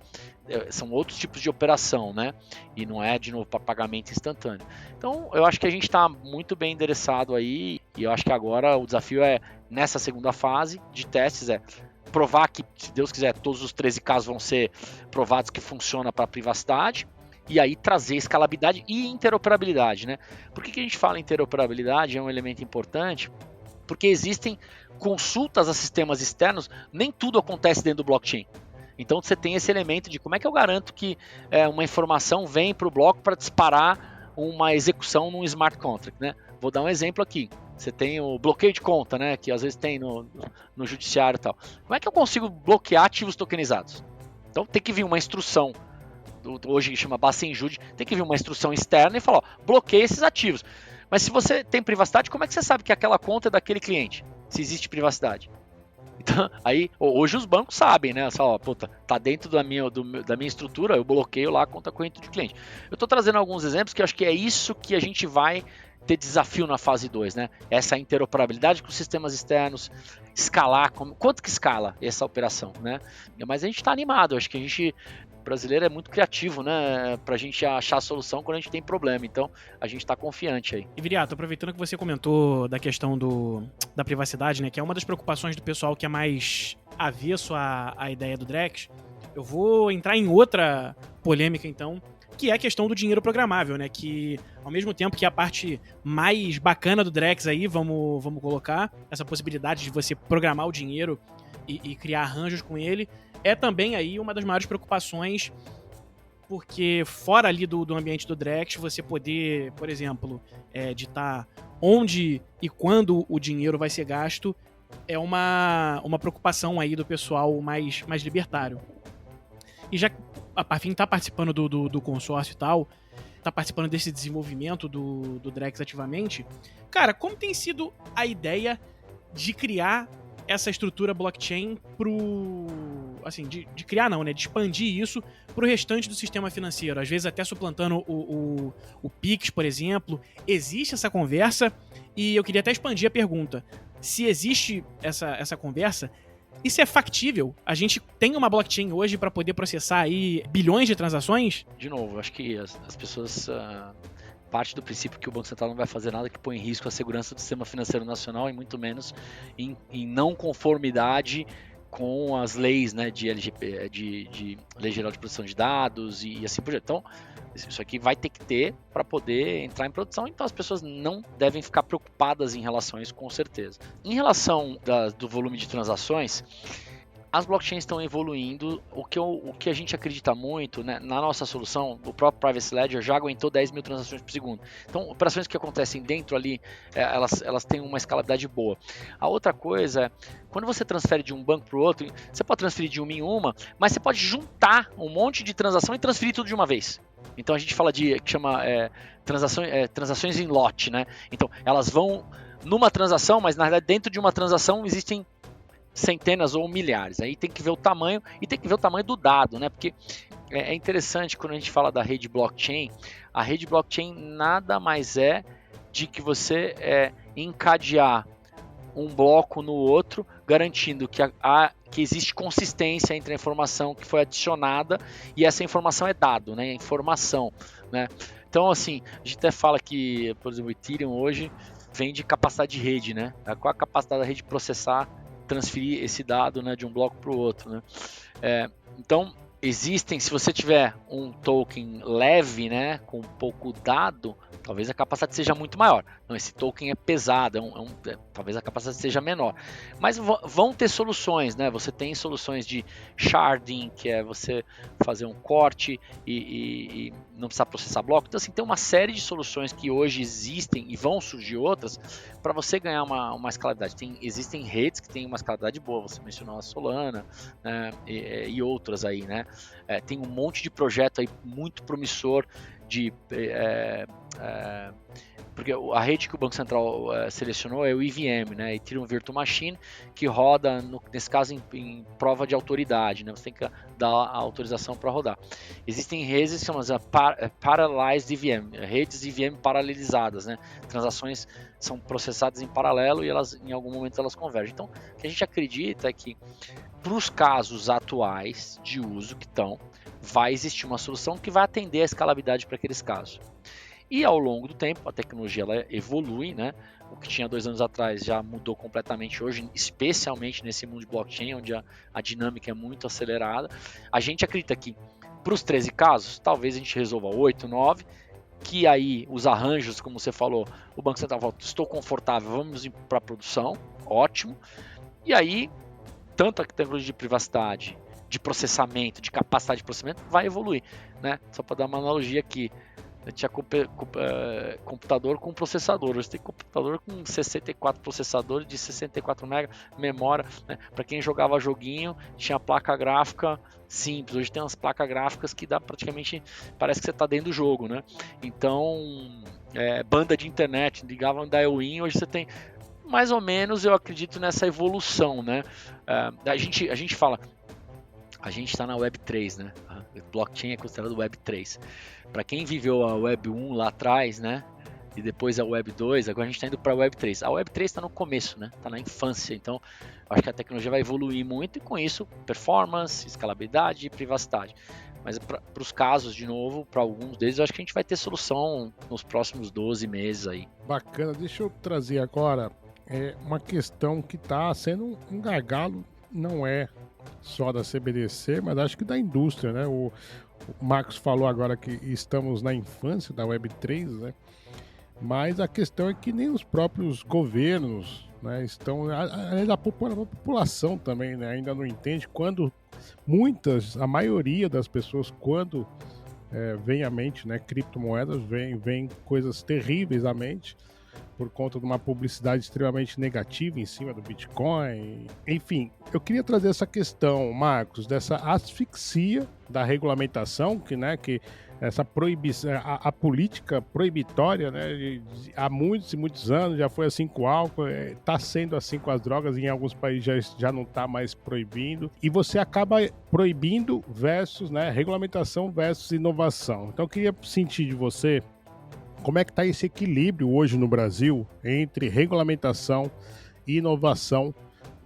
são outros tipos de operação, né? E não é, de novo, para pagamento instantâneo. Então, eu acho que a gente está muito bem endereçado aí, e eu acho que agora o desafio nessa segunda fase de testes, provar que, se Deus quiser, todos os 13 casos vão ser provados que funciona para a privacidade, e aí trazer escalabilidade e interoperabilidade, né? Por que a gente fala em interoperabilidade? É um elemento importante, porque existem consultas a sistemas externos, nem tudo acontece dentro do blockchain. Então você tem esse elemento de como é que eu garanto que uma informação vem para o bloco para disparar uma execução num smart contract, né? Vou dar um exemplo aqui. Você tem o bloqueio de conta, né? Que às vezes tem no judiciário e tal. Como é que eu consigo bloquear ativos tokenizados? Então tem que vir uma instrução, hoje chama Bacenjude, tem que vir uma instrução externa e falar, ó, bloqueia esses ativos. Mas se você tem privacidade, como é que você sabe que aquela conta é daquele cliente? Se existe privacidade. Então, aí, hoje os bancos sabem, né? Só, puta, tá dentro da minha estrutura, eu bloqueio lá a conta corrente do cliente. Eu tô trazendo alguns exemplos que eu acho que é isso que a gente vai ter desafio na fase 2, né? Essa interoperabilidade com sistemas externos, escalar, quanto que escala essa operação, né? Mas a gente tá animado, acho que a gente, brasileiro, é muito criativo, né? Pra gente achar a solução quando a gente tem problema, então a gente tá confiante aí. E Viriato, aproveitando que você comentou da questão da privacidade, né? Que é uma das preocupações do pessoal que é mais avesso à ideia do Drex, eu vou entrar em outra polêmica, então, que é a questão do dinheiro programável, né? Que, ao mesmo tempo que a parte mais bacana do Drex aí, vamos colocar, essa possibilidade de você programar o dinheiro e criar arranjos com ele, é também aí uma das maiores preocupações, porque fora ali do ambiente do Drex, você poder, por exemplo, ditar onde e quando o dinheiro vai ser gasto, é uma preocupação aí do pessoal mais libertário. E já que a Parfin tá participando do consórcio e tal, tá participando desse desenvolvimento do Drex ativamente, cara, como tem sido a ideia de criar essa estrutura blockchain assim, de criar não, né, de expandir isso pro restante do sistema financeiro, às vezes até suplantando o Pix, por exemplo. Existe essa conversa, e eu queria até expandir a pergunta. Se existe essa conversa, isso é factível? A gente tem uma blockchain hoje para poder processar aí bilhões de transações? De novo, acho que as pessoas parte do princípio que o Banco Central não vai fazer nada que põe em risco a segurança do sistema financeiro nacional, e muito menos em não conformidade com as leis, né, de Lei Geral de Proteção de Dados e assim por diante. Então, isso aqui vai ter que ter para poder entrar em produção, então as pessoas não devem ficar preocupadas em relação a isso, com certeza. Em relação do volume de transações, as blockchains estão evoluindo. O que a gente acredita muito, né, na nossa solução, o próprio Privacy Ledger já aguentou 10 mil transações por segundo. Então, operações que acontecem dentro ali, elas têm uma escalabilidade boa. A outra coisa é, quando você transfere de um banco para o outro, você pode transferir de uma em uma, mas você pode juntar um monte de transação e transferir tudo de uma vez. Então, a gente fala que chama transações em lote, né? Então, elas vão numa transação, mas na verdade dentro de uma transação existem centenas ou milhares. Aí tem que ver o tamanho, e tem que ver o tamanho do dado, né? Porque é interessante quando a gente fala da rede blockchain. A rede blockchain nada mais é de que você encadear um bloco no outro, garantindo que existe consistência entre a informação que foi adicionada e essa informação é dado, né? Informação, né? Então, assim, a gente até fala que, por exemplo, o Ethereum hoje vem de capacidade de rede, né? Qual a capacidade da rede de processar, transferir esse dado, né, de um bloco para o outro, né? Então, se você tiver um token leve, né, com pouco dado, talvez a capacidade seja muito maior. Não, esse token é pesado, talvez a capacidade seja menor. Mas vão ter soluções, né? Você tem soluções de sharding, que é você fazer um corte e não precisar processar bloco. Então, assim, tem uma série de soluções que hoje existem e vão surgir outras para você ganhar uma escalabilidade. Existem redes que têm uma escalabilidade boa, você mencionou a Solana, né, e outras aí, né? Tem um monte de projeto aí muito promissor porque a rede que o Banco Central selecionou é o EVM, né, Ethereum Virtual Machine, que roda, nesse caso, em prova de autoridade, né, você tem que dar a autorização para rodar. Existem redes que chamam de Parallelized EVM, redes EVM paralelizadas, né, transações são processadas em paralelo e em algum momento elas convergem. Então, o que a gente acredita é que, para os casos atuais de uso que vai existir uma solução que vai atender a escalabilidade para aqueles casos. E ao longo do tempo, a tecnologia ela evolui, né? O que tinha 2 anos atrás já mudou completamente hoje, especialmente nesse mundo de blockchain, onde a dinâmica é muito acelerada. A gente acredita que Para os 13 casos, talvez a gente resolva 8, 9, que aí os arranjos, como você falou, o Banco Central fala, estou confortável, vamos para a produção, ótimo. E aí, tanto a tecnologia de privacidade, de processamento, de capacidade de processamento, vai evoluir, né? Só para dar uma analogia aqui, eu tinha computador com processador, hoje tem computador com 64 processadores de 64 MB memória, né? Para quem jogava joguinho, tinha placa gráfica simples, hoje tem umas placas gráficas que dá praticamente, parece que você está dentro do jogo, né? Então, banda de internet, ligava no dial-in, hoje você tem mais ou menos, eu acredito nessa evolução, né? A gente fala, a gente está na Web 3, né? Blockchain é considerado Web 3. Para quem viveu a Web 1 lá atrás, né? E depois a Web 2, agora a gente está indo para a Web 3. A Web 3 está no começo, né? Está na infância. Então, acho que a tecnologia vai evoluir muito e com isso, performance, escalabilidade e privacidade. Mas para os casos, de novo, para alguns deles, eu acho que a gente vai ter solução nos próximos 12 meses aí. Bacana. Deixa eu trazer agora uma questão que está sendo um gargalo, não é só da CBDC, mas acho que da indústria, né? O Marcos falou agora que estamos na infância da Web3, né? Mas a questão é que nem os próprios governos, né, estão, a população também, né, ainda não entende quando a maioria das pessoas, quando vem à mente, né, criptomoedas, vem coisas terríveis à mente, por conta de uma publicidade extremamente negativa em cima do Bitcoin. Enfim, eu queria trazer essa questão, Marcos, dessa asfixia da regulamentação, que essa proibição, a política proibitória, né, há muitos e muitos anos, já foi assim com o álcool, está sendo assim com as drogas, em alguns países já não está mais proibindo, e você acaba proibindo versus, né, regulamentação versus inovação. Então eu queria sentir de você como é que está esse equilíbrio hoje no Brasil entre regulamentação e inovação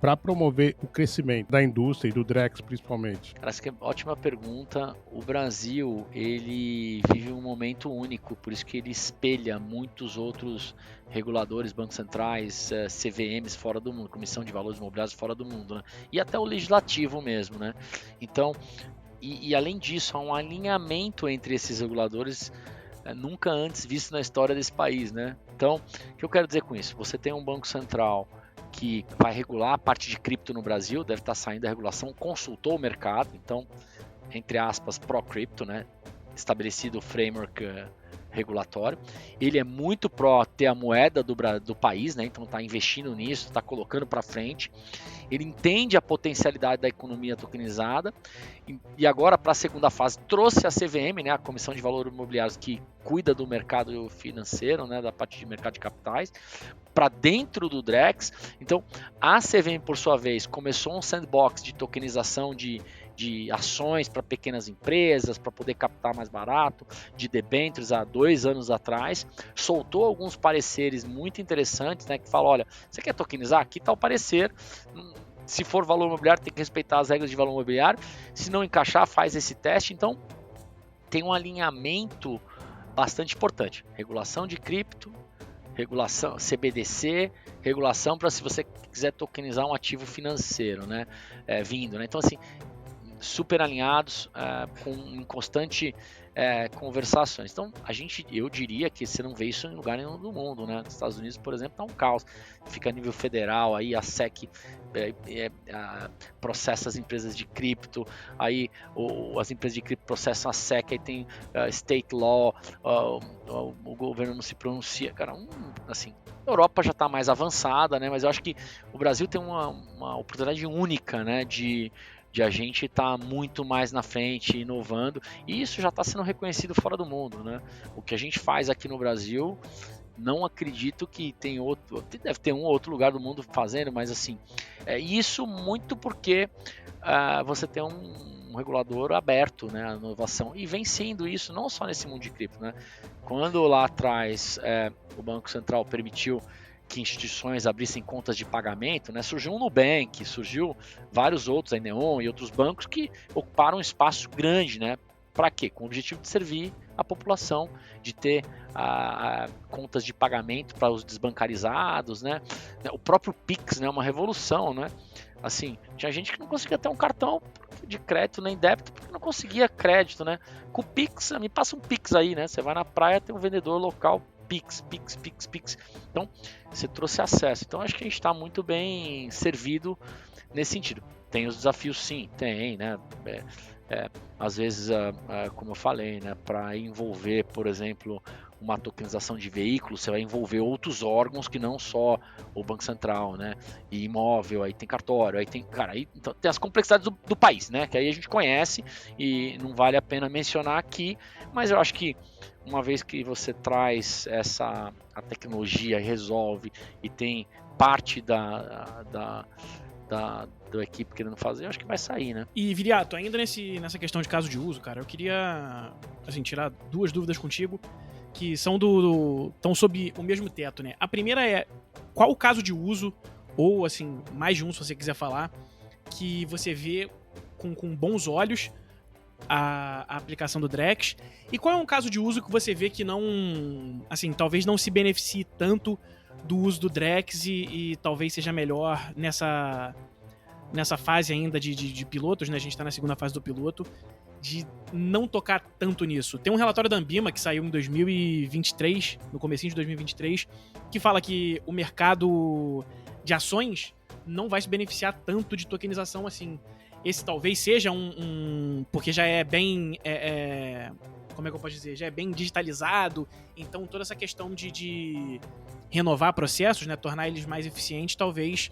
para promover o crescimento da indústria e do Drex principalmente? Cara, essa é uma ótima pergunta. O Brasil, ele vive um momento único, por isso que ele espelha muitos outros reguladores, bancos centrais, CVMs fora do mundo, Comissão de Valores Imobiliários fora do mundo, né? E até o legislativo mesmo, né? Então, e além disso, há um alinhamento entre esses reguladores nunca antes visto na história desse país, né? Então, o que eu quero dizer com isso? Você tem um banco central que vai regular a parte de cripto no Brasil, deve estar saindo a regulação, consultou o mercado, então, entre aspas, pró-cripto, né? Estabelecido o framework regulatório. Ele é muito pró ter a moeda do país, né? Então está investindo nisso, está colocando para frente. Ele entende a potencialidade da economia tokenizada e agora para a segunda fase trouxe a CVM, né? A Comissão de Valores Imobiliários, que cuida do mercado financeiro, né? Da parte de mercado de capitais, para dentro do Drex. Então a CVM, por sua vez, começou um sandbox de tokenização de ações para pequenas empresas, para poder captar mais barato, de debêntures há 2 anos atrás, soltou alguns pareceres muito interessantes, né, que falam, olha, você quer tokenizar? Aqui está o parecer, se for valor imobiliário tem que respeitar as regras de valor imobiliário, se não encaixar faz esse teste. Então tem um alinhamento bastante importante, regulação de cripto, regulação CBDC, regulação para se você quiser tokenizar um ativo financeiro, né, vindo, né? Então assim, super alinhados, em constante conversações. Então, eu diria que você não vê isso em lugar nenhum do mundo, né? Nos Estados Unidos, por exemplo, está um caos. Fica a nível federal, aí a SEC processa as empresas de cripto, aí as empresas de cripto processam a SEC, aí tem state law, o governo não se pronuncia. Cara, assim, a Europa já está mais avançada, né? Mas eu acho que o Brasil tem uma oportunidade única, né? De a gente estar muito mais na frente, inovando, e isso já está sendo reconhecido fora do mundo, né? O que a gente faz aqui no Brasil, não acredito que tem outro, deve ter um ou outro lugar do mundo fazendo, mas assim, isso muito porque você tem um regulador aberto, né, à inovação, e vem sendo isso não só nesse mundo de cripto, né? Quando lá atrás o Banco Central permitiu que instituições abrissem contas de pagamento, né? Surgiu um Nubank, surgiu vários outros, a Neon e outros bancos que ocuparam um espaço grande, né? Para quê? Com o objetivo de servir a população, de ter contas de pagamento para os desbancarizados, né? O próprio Pix, né? Uma revolução, né? Assim, tinha gente que não conseguia ter um cartão porque de crédito nem débito, porque não conseguia crédito, né? Com o Pix, me passa um Pix aí, né? Você vai na praia, tem um vendedor local, Pix. Então, você trouxe acesso. Então, acho que a gente está muito bem servido nesse sentido. Tem os desafios, sim, tem, né? Às vezes, como eu falei, né? Para envolver, por exemplo, uma tokenização de veículos, você vai envolver outros órgãos que não só o Banco Central, né? E imóvel, aí tem cartório, aí tem, cara, aí então, tem as complexidades do país, né? Que aí a gente conhece e não vale a pena mencionar aqui, mas eu acho que uma vez que você traz a tecnologia e resolve e tem parte da equipe querendo fazer, eu acho que vai sair, né? E, Viriato, ainda nessa questão de caso de uso, cara, eu queria assim, tirar 2 dúvidas contigo, que são estão sob o mesmo teto, né? A primeira é, qual o caso de uso, ou assim, mais de um, se você quiser falar, que você vê com bons olhos a aplicação do Drex, e qual é um caso de uso que você vê que não, assim, talvez não se beneficie tanto do uso do Drex e talvez seja melhor nessa fase ainda de pilotos, né? A gente tá na segunda fase do piloto, de não tocar tanto nisso. Tem um relatório da Ambima que saiu em 2023, no comecinho de 2023, que fala que o mercado de ações não vai se beneficiar tanto de tokenização assim. Esse talvez seja porque já é bem... como é que eu posso dizer? Já é bem digitalizado, então toda essa questão de renovar processos, né, tornar eles mais eficientes, talvez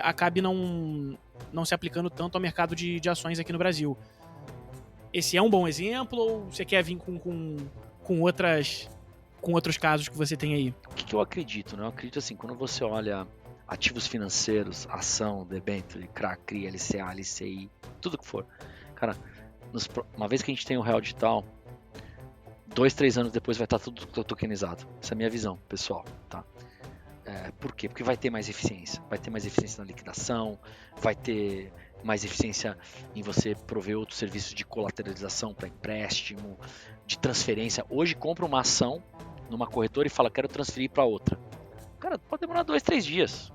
acabe não se aplicando tanto ao mercado de ações aqui no Brasil. Esse é um bom exemplo ou você quer vir com outros casos que você tem aí? O que eu acredito, né? Eu acredito assim, quando você olha ativos financeiros, ação, debênture, CRA, CRI, LCA, LCI, tudo que for, cara, uma vez que a gente tem o real digital, 2, 3 anos depois vai estar tudo tokenizado. Essa é a minha visão, pessoal, tá? Por quê? Porque vai ter mais eficiência. Vai ter mais eficiência na liquidação, vai ter mais eficiência em você prover outros serviços de colateralização para empréstimo, de transferência. Hoje compra uma ação numa corretora e fala, quero transferir para outra. Cara, pode demorar 2, 3 dias.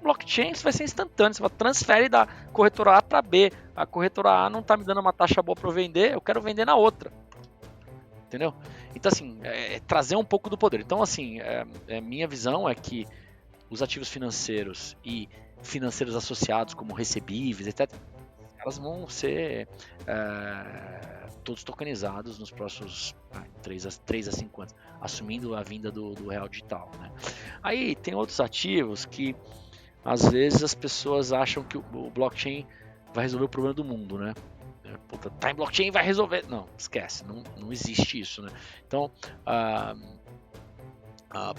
Blockchain vai ser instantâneo, você vai transfere da corretora A para B. A corretora A não está me dando uma taxa boa para eu vender, eu quero vender na outra. Entendeu? Então, assim, trazer um pouco do poder. Então, assim, minha visão é que os ativos financeiros e financeiros associados, como recebíveis, etc., elas vão ser todos tokenizados nos próximos 3 a 5 anos, assumindo a vinda do real digital, né? Aí tem outros ativos que, às vezes, as pessoas acham que o blockchain vai resolver o problema do mundo, né? Puta, tá em blockchain, vai resolver. Não, esquece, não existe isso, né? Então,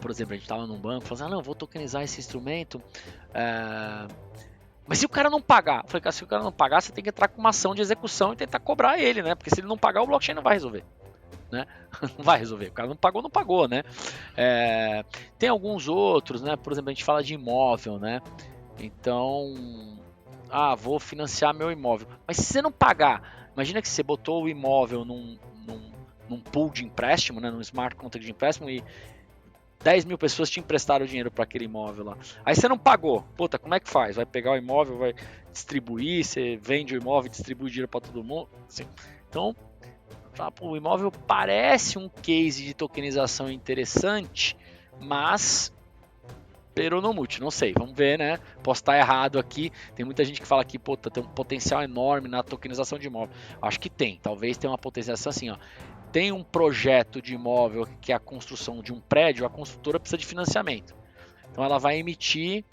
por exemplo, a gente tava num banco falando, não, vou tokenizar esse instrumento, mas se o cara não pagar? Eu falei, cara, se o cara não pagar, você tem que entrar com uma ação de execução e tentar cobrar ele, né? Porque se ele não pagar, o blockchain não vai resolver, né? Não vai resolver, o cara não pagou, né? Tem alguns outros, né? Por exemplo, a gente fala de imóvel, né? Então, vou financiar meu imóvel. Mas se você não pagar, imagina que você botou o imóvel num pool de empréstimo, né, num smart contract de empréstimo e 10 mil pessoas te emprestaram dinheiro para aquele imóvel lá. Aí você não pagou. Puta, como é que faz? Vai pegar o imóvel, vai distribuir, você vende o imóvel e distribui o dinheiro para todo mundo? Assim, então, o imóvel parece um case de tokenização interessante, mas... peronomute, não sei, vamos ver, né? Posso estar errado aqui. Tem muita gente que fala que tem um potencial enorme na tokenização de imóvel. Acho que tem, talvez tenha uma potencial assim, ó. Tem um projeto de imóvel que é a construção de um prédio, a construtora precisa de financiamento. Então ela vai emitir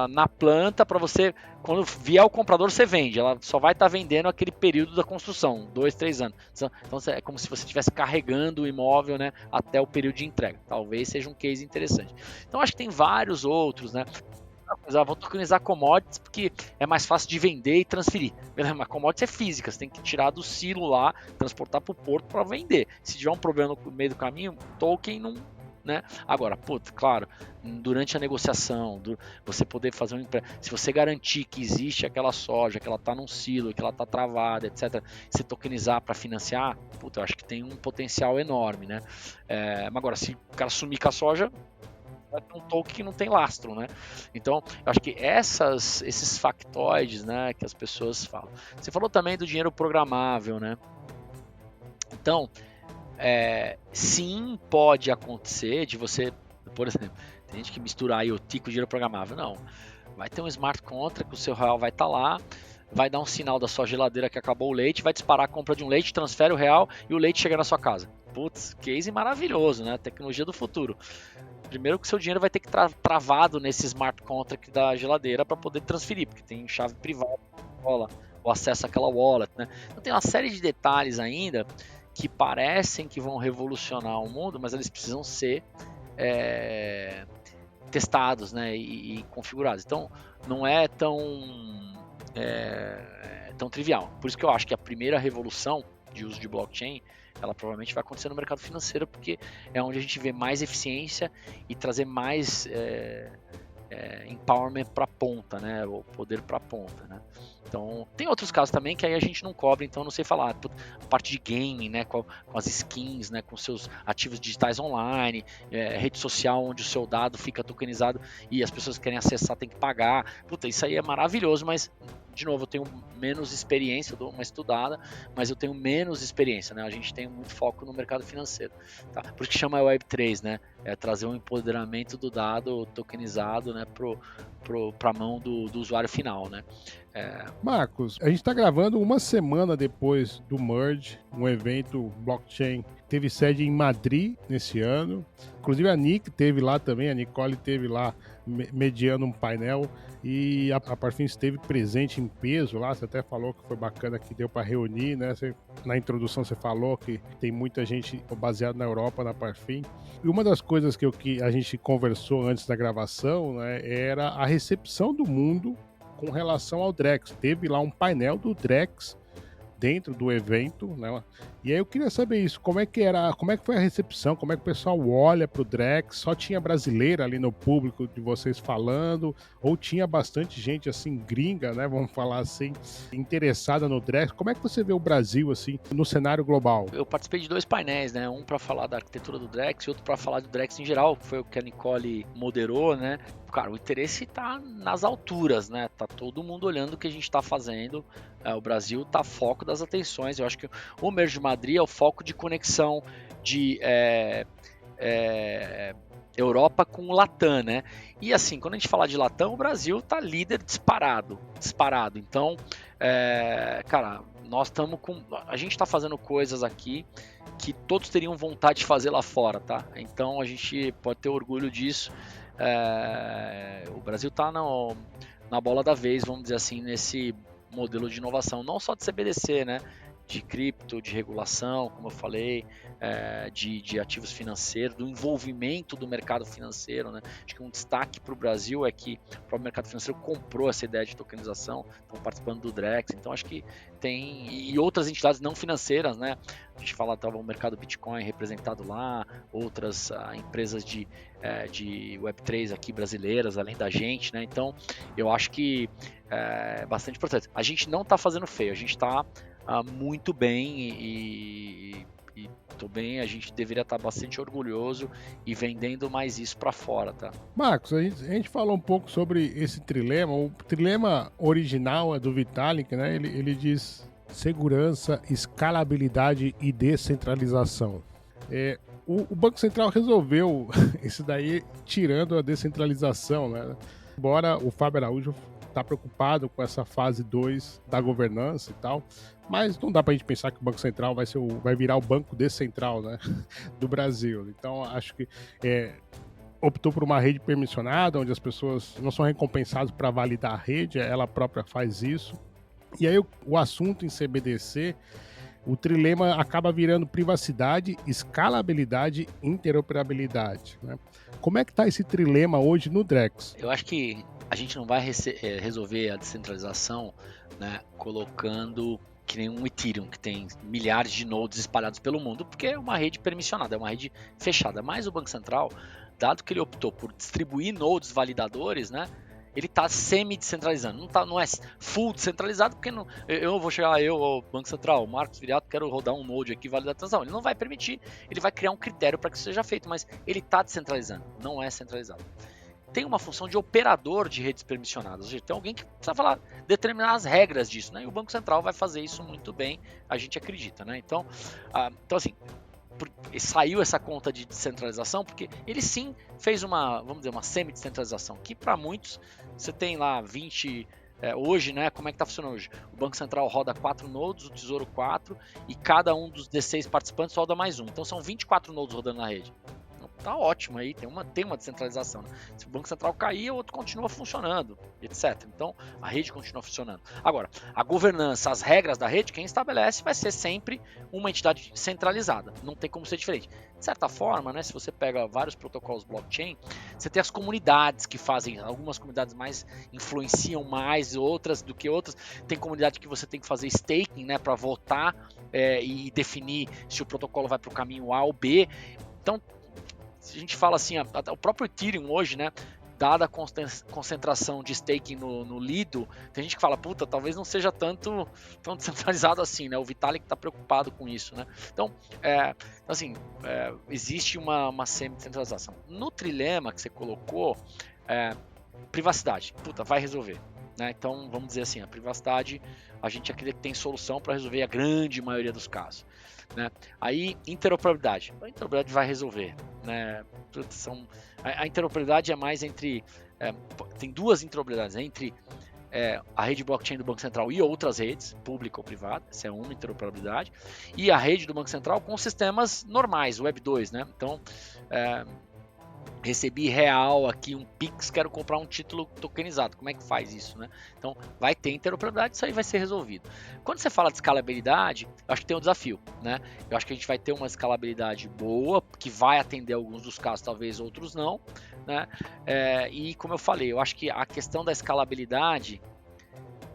na planta para você, quando vier o comprador, você vende. Ela só vai estar vendendo aquele período da construção, 2, 3 anos. Então é como se você estivesse carregando o imóvel, né, até o período de entrega. Talvez seja um case interessante. Então acho que tem vários outros, né? Vou tokenizar commodities porque é mais fácil de vender e transferir. Mas commodities é física, você tem que tirar do silo lá, transportar para o porto para vender. Se tiver um problema no meio do caminho, token não... né? Agora, claro, durante a negociação, você poder fazer um empréstimo, se você garantir que existe aquela soja, que ela está num silo, que ela está travada, etc., se tokenizar para financiar, eu acho que tem um potencial enorme, né? Mas agora, se o cara sumir com a soja, vai ter um token que não tem lastro, né? Então, eu acho que esses factoides, né, que as pessoas falam. Você falou também do dinheiro programável, né? Então, sim, pode acontecer de você, por exemplo, tem gente que mistura IoT com dinheiro programável. Não, vai ter um smart contract, o seu real vai estar lá, vai dar um sinal da sua geladeira que acabou o leite, vai disparar a compra de um leite, transfere o real e o leite chega na sua casa. Putz, case maravilhoso, né? Tecnologia do futuro. Primeiro que o seu dinheiro vai ter que travado nesse smart contract da geladeira para poder transferir, porque tem chave privada, o acesso àquela wallet, né? Então tem uma série de detalhes ainda que parecem que vão revolucionar o mundo, mas eles precisam ser testados, né, e configurados. Então não é tão trivial. Por isso que eu acho que a primeira revolução de uso de blockchain, ela provavelmente vai acontecer no mercado financeiro, porque é onde a gente vê mais eficiência e trazer mais empowerment para a ponta, né, o poder para a ponta, né. Então, tem outros casos também que aí a gente não cobre, então eu não sei falar. A parte de gaming, né, com as skins, né, com seus ativos digitais online, rede social onde o seu dado fica tokenizado e as pessoas que querem acessar têm que pagar. Puta, isso aí é maravilhoso, mas, de novo, eu tenho menos experiência, eu dou uma estudada, mas eu tenho menos experiência, né? A gente tem muito foco no mercado financeiro, tá? Por isso que chama Web3, né? É trazer um empoderamento do dado tokenizado, né, para a mão do usuário final, né? Marcos, a gente está gravando uma semana depois do Merge, um evento blockchain. Teve sede em Madrid nesse ano. Inclusive a Nick teve lá também, a Nicole teve lá mediando um painel e a Parfin esteve presente em peso lá. Você até falou que foi bacana que deu para reunir, né? Na introdução você falou que tem muita gente baseada na Europa, na Parfin. E uma das coisas que a gente conversou antes da gravação, né, era a recepção do mundo com relação ao Drex. Teve lá um painel do Drex dentro do evento, né? E aí eu queria saber isso, como é que foi a recepção, como é que o pessoal olha pro Drex? Só tinha brasileira ali no público de vocês falando, ou tinha bastante gente assim gringa, né, vamos falar assim, interessada no Drex? Como é que você vê o Brasil assim no cenário global? Eu participei de 2 painéis, né? Um para falar da arquitetura do Drex e outro para falar do Drex em geral, que foi o que a Nicole moderou, né? Cara, o interesse tá nas alturas, né? Tá todo mundo olhando o que a gente tá fazendo. O Brasil tá foco das atenções. Eu acho que o Merge de Madrid é o foco de conexão de Europa com o Latam, né? E assim, quando a gente fala de Latam, o Brasil tá líder disparado. Então, cara, a gente tá fazendo coisas aqui que todos teriam vontade de fazer lá fora, tá? Então a gente pode ter orgulho disso. O Brasil está na bola da vez, vamos dizer assim, nesse modelo de inovação, não só de CBDC, né? De cripto, de regulação, como eu falei, de ativos financeiros, do envolvimento do mercado financeiro, né? Acho que um destaque para o Brasil é que o próprio mercado financeiro comprou essa ideia de tokenização, estão participando do Drex, então acho que e outras entidades não financeiras, né? A gente fala, estava o mercado Bitcoin representado lá, outras empresas de Web3 aqui brasileiras, além da gente, né? Então, eu acho que é bastante importante. A gente não está fazendo feio, a gente está muito bem e tô bem, a gente deveria estar bastante orgulhoso e vendendo mais isso para fora, tá? Marcos, a gente falou um pouco sobre esse trilema. O trilema original é do Vitalik, né? Ele diz segurança, escalabilidade e descentralização. O Banco Central resolveu isso daí tirando a descentralização, né? Embora o Fábio Araújo está preocupado com essa fase 2 da governança e tal, mas não dá para a gente pensar que o Banco Central vai virar o banco descentral, né, do Brasil. Então, acho que optou por uma rede permissionada, onde as pessoas não são recompensadas para validar a rede, ela própria faz isso. E aí o assunto em CBDC, o trilema acaba virando privacidade, escalabilidade e interoperabilidade, né? Como é que está esse trilema hoje no Drex? Eu acho que a gente não vai resolver a descentralização, né, colocando que nem um Ethereum, que tem milhares de nodes espalhados pelo mundo, porque é uma rede permissionada, é uma rede fechada. Mas o Banco Central, dado que ele optou por distribuir nodes validadores, né, ele está semi-descentralizando. Não é full descentralizado, porque eu vou chegar, o Banco Central, o Marcos Viriato, quero rodar um node aqui, validar a transação. Ele não vai permitir, ele vai criar um critério para que isso seja feito, mas ele está descentralizando, não é centralizado. Tem uma função de operador de redes permissionadas, ou seja, tem alguém que precisa falar, determinar as regras disso, né? E o Banco Central vai fazer isso muito bem, a gente acredita, né? Então assim, saiu essa conta de descentralização porque ele sim fez uma semi-descentralização, que para muitos, você tem lá 20... hoje, né, como é que está funcionando hoje? O Banco Central roda 4 nodes, o Tesouro 4, e cada um dos 16 participantes roda mais um. Então são 24 nodes rodando na rede. Tá ótimo aí, tem uma descentralização, né? Se o Banco Central cair, o outro continua funcionando, etc. Então, a rede continua funcionando. Agora, a governança, as regras da rede, quem estabelece vai ser sempre uma entidade centralizada. Não tem como ser diferente. De certa forma, né, se você pega vários protocolos blockchain, você tem as comunidades que fazem, algumas comunidades mais influenciam mais outras do que outras. Tem comunidade que você tem que fazer staking, né, para votar e definir se o protocolo vai para o caminho A ou B. Então, se a gente fala assim, o próprio Ethereum hoje, né, dada a concentração de staking no Lido, tem gente que fala, puta, talvez não seja tão descentralizado assim, né? O Vitalik está preocupado com isso, né? Então, existe uma semi-descentralização. No trilema que você colocou, privacidade, puta, vai resolver, né? Então, vamos dizer assim, a privacidade, a gente acredita que tem solução para resolver a grande maioria dos casos, né? Aí, interoperabilidade. A interoperabilidade vai resolver, né? A interoperabilidade é mais entre... tem duas interoperabilidades, né? Entre a rede blockchain do Banco Central e outras redes, pública ou privada, essa é uma interoperabilidade, e a rede do Banco Central com sistemas normais, Web 2, né? Então, recebi real aqui um Pix, quero comprar um título tokenizado, como é que faz isso, né? Então vai ter interoperabilidade, isso aí vai ser resolvido. Quando você fala de escalabilidade, eu acho que tem um desafio, né? Eu acho que a gente vai ter uma escalabilidade boa, que vai atender alguns dos casos, talvez outros não, né? E como eu falei, eu acho que a questão da escalabilidade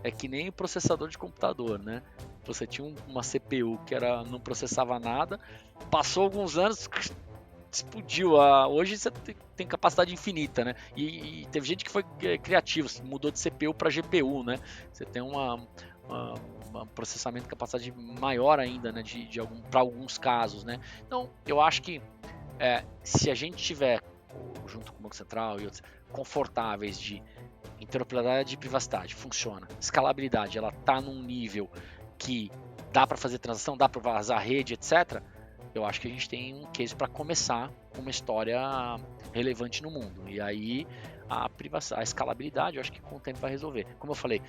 é que nem o processador de computador, né? Você tinha uma CPU que não processava nada, passou alguns anos, explodiu. Hoje você tem capacidade infinita, né? E teve gente que foi criativo, mudou de CPU para GPU, né? Você tem um processamento de capacidade maior ainda, né? Para alguns casos, né? Então, eu acho que se a gente tiver, junto com o Banco Central e outros, confortáveis de interoperabilidade e privacidade, funciona. Escalabilidade, ela tá num nível que dá para fazer transação, dá para vazar rede, etc. Eu acho que a gente tem um case para começar com uma história relevante no mundo. E aí a escalabilidade, eu acho que com o tempo vai resolver. Como eu falei,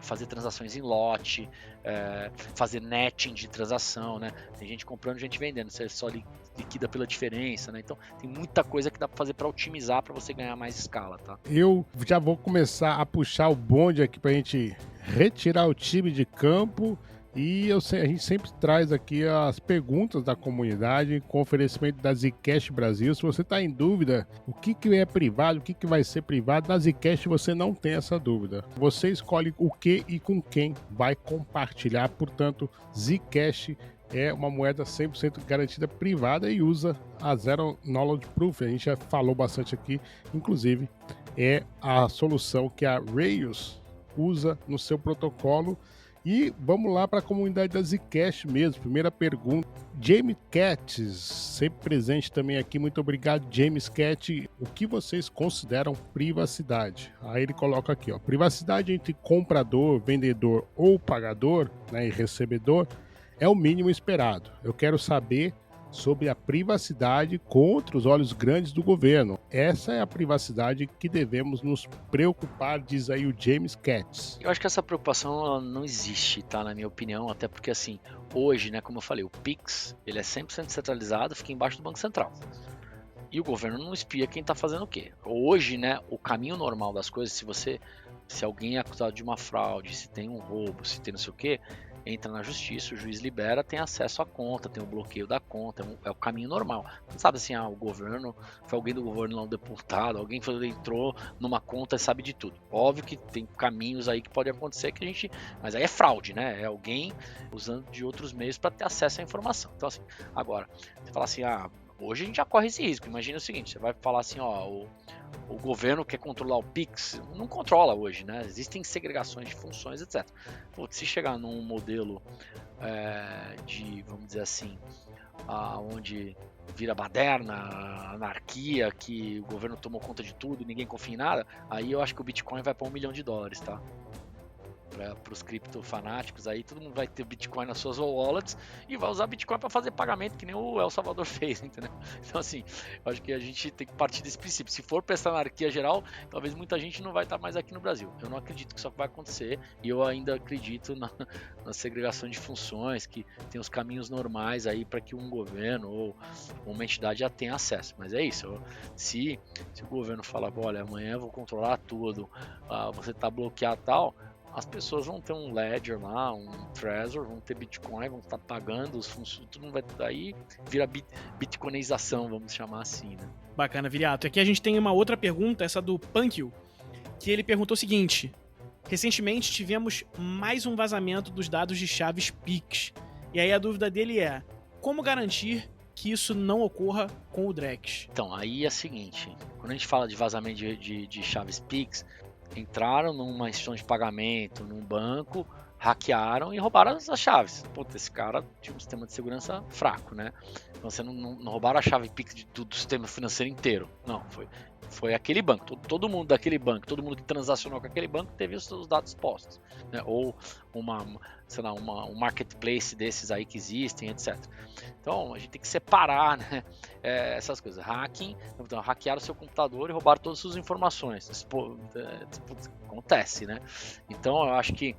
fazer transações em lote, fazer netting de transação, né? Tem gente comprando, gente vendendo, você só liquida pela diferença, né? Então tem muita coisa que dá para fazer para otimizar, para você ganhar mais escala, tá? Eu já vou começar a puxar o bonde aqui para a gente retirar o time de campo. E a gente sempre traz aqui as perguntas da comunidade com oferecimento da Zcash Brasil. Se você está em dúvida o que é privado, o que vai ser privado, na Zcash você não tem essa dúvida. Você escolhe o que e com quem vai compartilhar. Portanto, Zcash é uma moeda 100% garantida privada e usa a Zero Knowledge Proof. A gente já falou bastante aqui, inclusive é a solução que a Rails usa no seu protocolo. E vamos lá para a comunidade da Zcash mesmo. Primeira pergunta, James Katz, sempre presente também aqui. Muito obrigado, James Katz. O que vocês consideram privacidade? Aí ele coloca aqui, ó, privacidade entre comprador, vendedor ou pagador, né, e recebedor é o mínimo esperado. Eu quero saber sobre a privacidade contra os olhos grandes do governo. Essa é a privacidade que devemos nos preocupar, diz aí o James Katz. Eu acho que essa preocupação não existe, tá? Na minha opinião, até porque assim, hoje, né, como eu falei, o Pix, ele é 100% centralizado, fica embaixo do Banco Central. E o governo não espia quem está fazendo o quê. Hoje, né, o caminho normal das coisas, se alguém é acusado de uma fraude, se tem um roubo, se tem não sei o quê, entra na justiça, o juiz libera, tem acesso à conta, tem o bloqueio da conta, é o caminho normal. Não sabe assim, o governo, foi alguém do governo lá, um deputado, alguém entrou numa conta e sabe de tudo. Óbvio que tem caminhos aí que podem acontecer que a gente, mas aí é fraude, né? É alguém usando de outros meios para ter acesso à informação. Então assim, agora, você fala assim, Hoje a gente já corre esse risco. Imagina o seguinte, você vai falar assim, ó, o governo quer controlar o Pix, não controla hoje, né? Existem segregações de funções, etc. Putz, se chegar num modelo de, vamos dizer assim, onde vira baderna, anarquia, que o governo tomou conta de tudo e ninguém confia em nada, aí eu acho que o Bitcoin vai para $1 milhão, tá? Para os criptofanáticos aí, todo mundo vai ter Bitcoin nas suas wallets e vai usar Bitcoin para fazer pagamento, que nem o El Salvador fez, entendeu? Então assim, eu acho que a gente tem que partir desse princípio. Se for para essa anarquia geral, talvez muita gente não vai estar mais aqui no Brasil. Eu não acredito que isso vai acontecer e eu ainda acredito na segregação de funções, que tem os caminhos normais aí para que um governo ou uma entidade já tenha acesso. Mas é isso, se o governo falar, olha, amanhã eu vou controlar tudo, você tá bloqueado e tal, as pessoas vão ter um Ledger lá, um Trezor, vão ter Bitcoin, vão estar pagando os fundos, tudo vai daí vira bitcoinização, vamos chamar assim, né? Bacana, Viriato. Aqui a gente tem uma outra pergunta, essa do Punkil, que ele perguntou o seguinte: recentemente tivemos mais um vazamento dos dados de chaves Pix. E aí a dúvida dele é: como garantir que isso não ocorra com o Drex? Então, aí é o seguinte, quando a gente fala de vazamento de chaves Pix, entraram numa instituição de pagamento, num banco, hackearam e roubaram as chaves. Puta, esse cara tinha um sistema de segurança fraco, né? Então você não roubaram a chave Pix do sistema financeiro inteiro. Não, foi aquele banco. Todo mundo daquele banco, todo mundo que transacionou com aquele banco teve os seus dados expostos, né? Ou um marketplace desses aí que existem, etc. Então a gente tem que separar, né, essas coisas. Hacking, então, hackearam o seu computador e roubaram todas as suas informações. Isso, acontece, né? Então eu acho que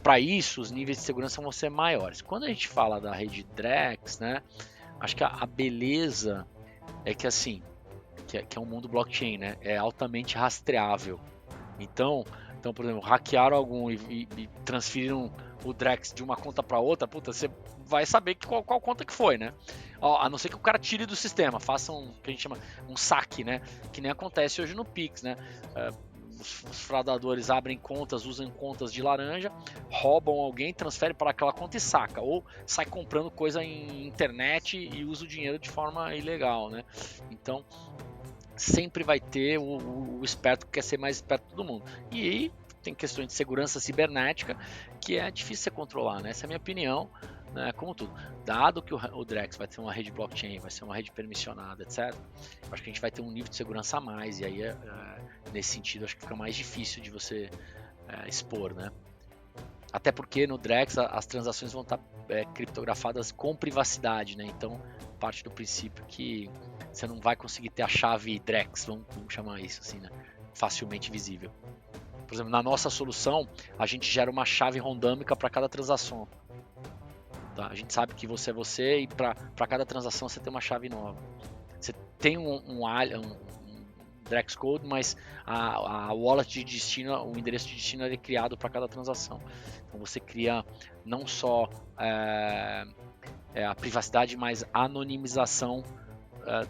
para isso os níveis de segurança vão ser maiores. Quando a gente fala da rede Drex, né, acho que a beleza é que assim, que é um mundo blockchain, né, é altamente rastreável. Então, por exemplo, hackearam algum e transferiram o Drex de uma conta para outra, puta, você vai saber qual conta que foi, né? A não ser que o cara tire do sistema, faça o que a gente chama um saque, né? Que nem acontece hoje no Pix, né? Os fraudadores abrem contas, usam contas de laranja, roubam alguém, transferem para aquela conta e saca, ou sai comprando coisa em internet e usa o dinheiro de forma ilegal, né? Então sempre vai ter o esperto que quer ser mais esperto que todo mundo. E aí tem questões de segurança cibernética que é difícil você controlar, né? Essa é a minha opinião, né? Como tudo. Dado que o Drex vai ter uma rede blockchain, vai ser uma rede permissionada, etc., acho que a gente vai ter um nível de segurança a mais, e aí, nesse sentido, acho que fica mais difícil de você expor, né? Até porque no Drex as transações vão estar criptografadas com privacidade, né? Então, parte do princípio que você não vai conseguir ter a chave Drex, vamos chamar isso assim, né? Facilmente visível. Por exemplo, na nossa solução, a gente gera uma chave randômica para cada transação. Tá? A gente sabe que você é você e para cada transação você tem uma chave nova. Você tem um Drex Code, mas a wallet de destino, o endereço de destino é criado para cada transação. Então você cria não só a privacidade, mas a anonimização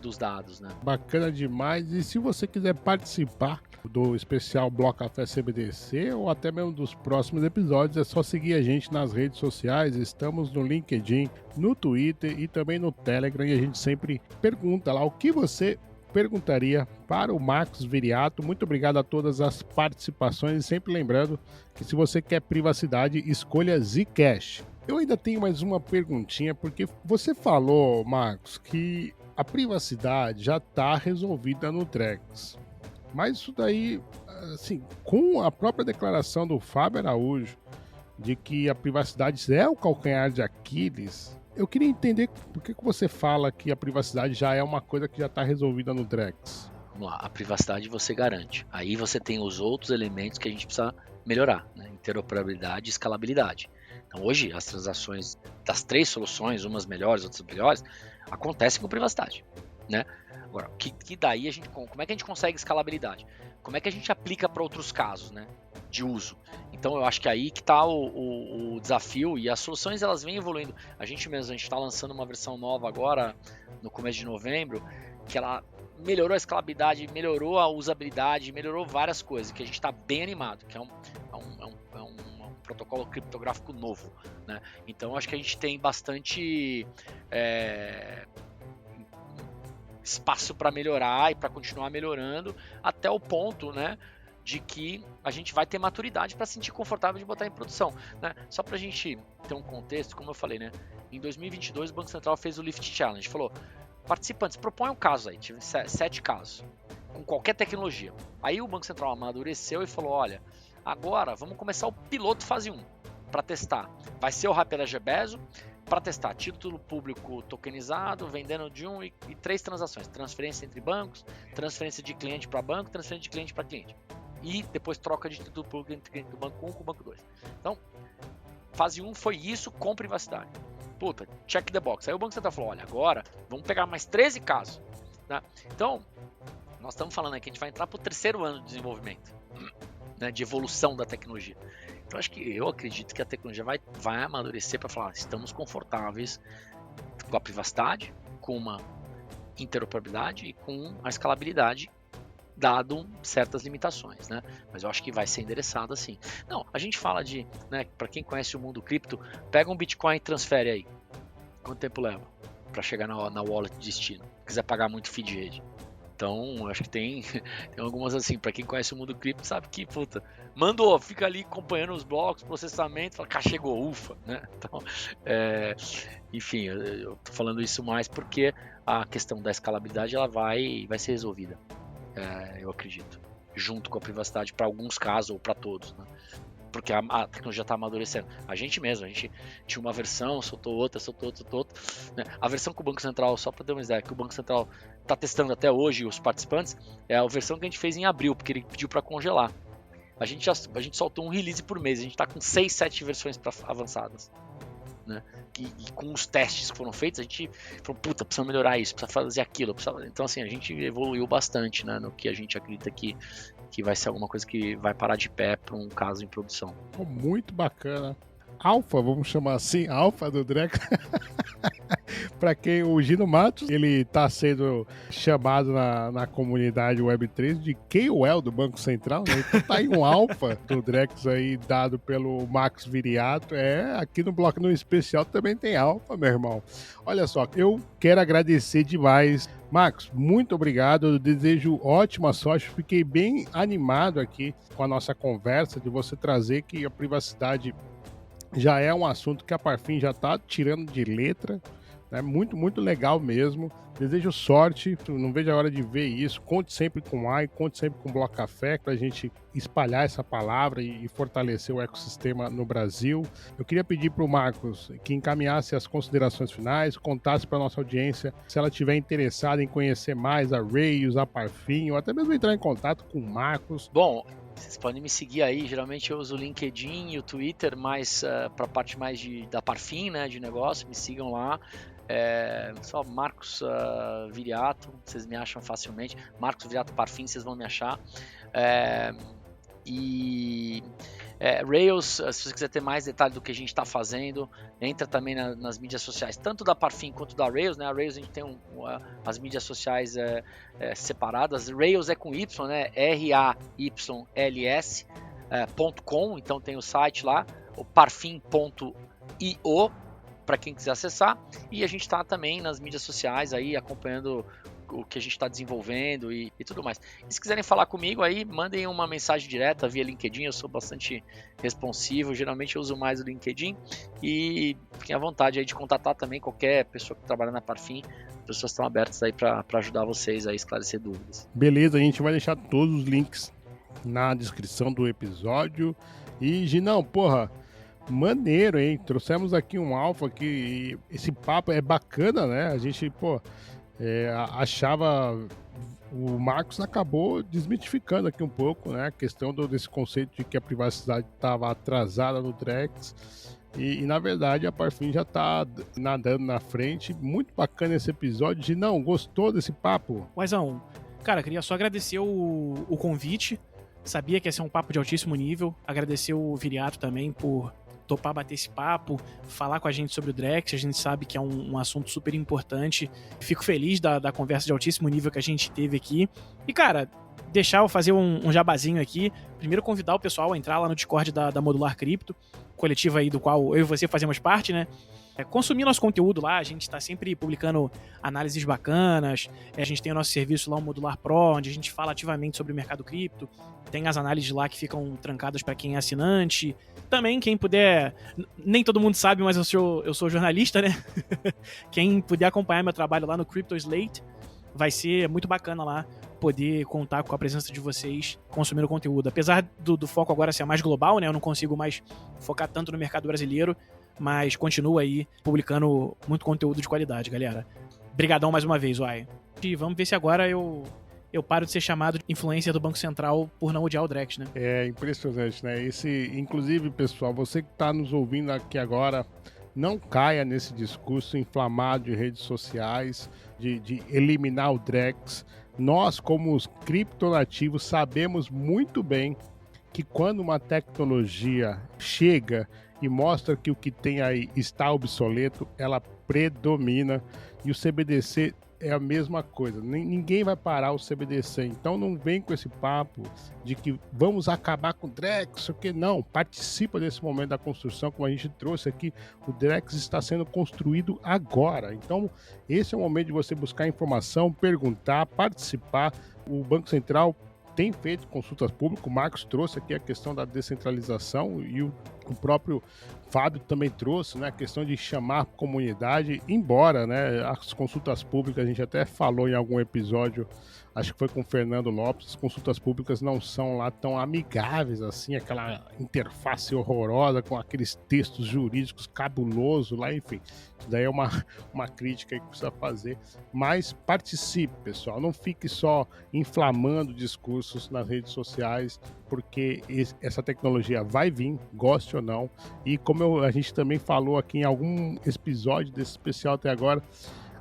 dos dados, né? Bacana demais. E se você quiser participar do especial Bloco Café CBDC ou até mesmo dos próximos episódios, é só seguir a gente nas redes sociais. Estamos no LinkedIn, no Twitter e também no Telegram, e a gente sempre pergunta lá o que você perguntaria para o Marcos Viriato. Muito obrigado a todas as participações, e sempre lembrando que se você quer privacidade, escolha Zcash. Eu ainda tenho mais uma perguntinha, porque você falou, Marcos, que a privacidade já está resolvida no Drex. Mas isso daí, assim, com a própria declaração do Fábio Araújo de que a privacidade é o calcanhar de Aquiles, eu queria entender por que você fala que a privacidade já é uma coisa que já está resolvida no Drex. Vamos lá, a privacidade você garante. Aí você tem os outros elementos que a gente precisa melhorar, né? Interoperabilidade e escalabilidade. Então hoje as transações das 3 soluções, umas melhores, outras melhores, acontecem com privacidade, né? Agora, que daí como é que a gente consegue escalabilidade? Como é que a gente aplica para outros casos, né, de uso? Então eu acho que aí que está o desafio, e as soluções elas vêm evoluindo. A gente está lançando uma versão nova agora, no começo de novembro, que ela melhorou a escalabilidade, melhorou a usabilidade, melhorou várias coisas, que a gente está bem animado, que é um protocolo criptográfico novo, né? Então acho que a gente tem bastante espaço para melhorar e para continuar melhorando até o ponto, né, de que a gente vai ter maturidade para se sentir confortável de botar em produção, né? Só para a gente ter um contexto, como eu falei, né? Em 2022 o Banco Central fez o Lift Challenge, falou, participantes, propõem um caso aí, tive 7 casos, com qualquer tecnologia. Aí o Banco Central amadureceu e falou, olha, agora vamos começar o piloto fase 1 para testar. Vai ser o Rapid Bezo para testar título público tokenizado, vendendo de 1 e 3 transações, transferência entre bancos, transferência de cliente para banco, transferência de cliente para cliente. E depois troca de título público entre cliente do banco 1 com o banco 2. Então, fase 1 foi isso com privacidade. Puta, check the box. Aí o Banco Central falou, olha, agora vamos pegar mais 13 casos. Né? Então, nós estamos falando aqui, a gente vai entrar para o 3º ano de desenvolvimento, né, de evolução da tecnologia. Então, eu acredito que a tecnologia vai amadurecer para falar, estamos confortáveis com a privacidade, com uma interoperabilidade e com a escalabilidade, dado certas limitações, né? Mas eu acho que vai ser endereçado assim. Não, a gente fala de, né, para quem conhece o mundo cripto, pega um Bitcoin e transfere aí. Quanto tempo leva para chegar na wallet de destino? Se quiser pagar muito fee de rede. Então, acho que tem algumas assim, para quem conhece o mundo cripto, sabe que, puta, mandou, fica ali acompanhando os blocos, processamento, fala, cá chegou, ufa, né? Então, enfim, eu tô falando isso mais porque a questão da escalabilidade, ela vai ser resolvida. Eu acredito, junto com a privacidade para alguns casos ou para todos, né? Porque a tecnologia está amadurecendo. A gente tinha uma versão, soltou outra, né? A versão que o Banco Central, só para ter uma ideia, que o Banco Central está testando até hoje, os participantes, é a versão que a gente fez em abril, porque ele pediu para congelar. A gente soltou um release por mês, a gente está com 6, 7 versões avançadas. Né? E com os testes que foram feitos, a gente falou, puta, precisa melhorar isso, precisa fazer aquilo, então assim, a gente evoluiu bastante, né, no que a gente acredita que vai ser alguma coisa que vai parar de pé para um caso em produção. Muito bacana. Alfa, vamos chamar assim, Alfa do Drex. Para quem o Gino Matos, ele está sendo chamado na comunidade Web3 de KOL do Banco Central, né? Então tá aí um Alfa do Drex aí dado pelo Max Viriato. Aqui no Bloco no Especial também tem Alfa, meu irmão. Olha só, eu quero agradecer demais. Max, muito obrigado, eu desejo ótima sorte, fiquei bem animado aqui com a nossa conversa, de você trazer que a privacidade já é um assunto que a Parfin já está tirando de letra, né? Muito, muito legal mesmo. Desejo sorte, não vejo a hora de ver isso. Conte sempre com o AI, conte sempre com o Bloco Café para a gente espalhar essa palavra e fortalecer o ecossistema no Brasil. Eu queria pedir para o Marcos que encaminhasse as considerações finais, contasse para a nossa audiência se ela estiver interessada em conhecer mais a Rails, a Parfin, ou até mesmo entrar em contato com o Marcos. Bom, vocês podem me seguir aí, geralmente eu uso o LinkedIn e o Twitter, mais para a parte mais da Parfin, né, de negócio, me sigam lá. Só Marcos Viriato, vocês me acham facilmente. Marcos Viriato Parfin, vocês vão me achar. Rails, se você quiser ter mais detalhes do que a gente está fazendo, entra também nas mídias sociais, tanto da Parfin quanto da Rails, né? A Rails a gente tem as mídias sociais separadas. Rails é com Y, né? RAYLS.com, então tem o site lá, o parfin.io, para quem quiser acessar, e a gente está também nas mídias sociais aí acompanhando o que a gente está desenvolvendo e tudo mais. E se quiserem falar comigo aí, mandem uma mensagem direta via LinkedIn, eu sou bastante responsivo, geralmente eu uso mais o LinkedIn, e fiquem à vontade aí de contatar também qualquer pessoa que trabalha na Parfin, as pessoas estão abertas aí para ajudar vocês a esclarecer dúvidas. Beleza, a gente vai deixar todos os links na descrição do episódio. E Ginão, porra, maneiro, hein? Trouxemos aqui um Alfa que esse papo é bacana, né? A gente, achava... O Marcos acabou desmitificando aqui um pouco, né? A questão desse conceito de que a privacidade estava atrasada no Drex. E na verdade a Parfin já está nadando na frente. Muito bacana esse episódio. Não, gostou desse papo? Wazão, cara, queria só agradecer o convite. Sabia que ia ser um papo de altíssimo nível. Agradecer o Viriato também por topar bater esse papo, falar com a gente sobre o Drex. A gente sabe que é um assunto super importante. Fico feliz da conversa de altíssimo nível que a gente teve aqui. E, cara, deixar eu fazer um jabazinho aqui. Primeiro convidar o pessoal a entrar lá no Discord da Modular Cripto, coletiva aí do qual eu e você fazemos parte, né? Consumir nosso conteúdo lá, a gente está sempre publicando análises bacanas, a gente tem o nosso serviço lá, o Modular Pro, onde a gente fala ativamente sobre o mercado cripto, tem as análises lá que ficam trancadas para quem é assinante. Também, quem puder, nem todo mundo sabe, mas eu sou jornalista, né? Quem puder acompanhar meu trabalho lá no Crypto Slate, vai ser muito bacana lá poder contar com a presença de vocês consumindo o conteúdo. Apesar do foco agora ser mais global, né? Eu não consigo mais focar tanto no mercado brasileiro, mas continuo aí publicando muito conteúdo de qualidade, galera. Brigadão mais uma vez, Uai. E vamos ver se agora eu paro de ser chamado de influencer do Banco Central por não odiar o Drex, né? É impressionante, né? Inclusive, pessoal, você que está nos ouvindo aqui agora, não caia nesse discurso inflamado de redes sociais, de eliminar o Drex. Nós, como os criptonativos, sabemos muito bem que quando uma tecnologia chega e mostra que o que tem aí está obsoleto, ela predomina, e o CBDC é a mesma coisa. Ninguém vai parar o CBDC, então não vem com esse papo de que vamos acabar com o Drex, o que não, participa desse momento da construção, como a gente trouxe aqui, o Drex está sendo construído agora, então esse é o momento de você buscar informação, perguntar, participar. O Banco Central tem feito consultas públicas, o Marcos trouxe aqui a questão da descentralização e o próprio Fábio também trouxe, né, a questão de chamar a comunidade, embora, né, as consultas públicas, a gente até falou em algum episódio, acho que foi com o Fernando Lopes, as consultas públicas não são lá tão amigáveis assim, aquela interface horrorosa com aqueles textos jurídicos cabulosos lá, enfim, isso daí é uma crítica que precisa fazer, mas participe, pessoal, não fique só inflamando discursos nas redes sociais, porque essa tecnologia vai vir, goste ou não, e como a gente também falou aqui em algum episódio desse especial até agora,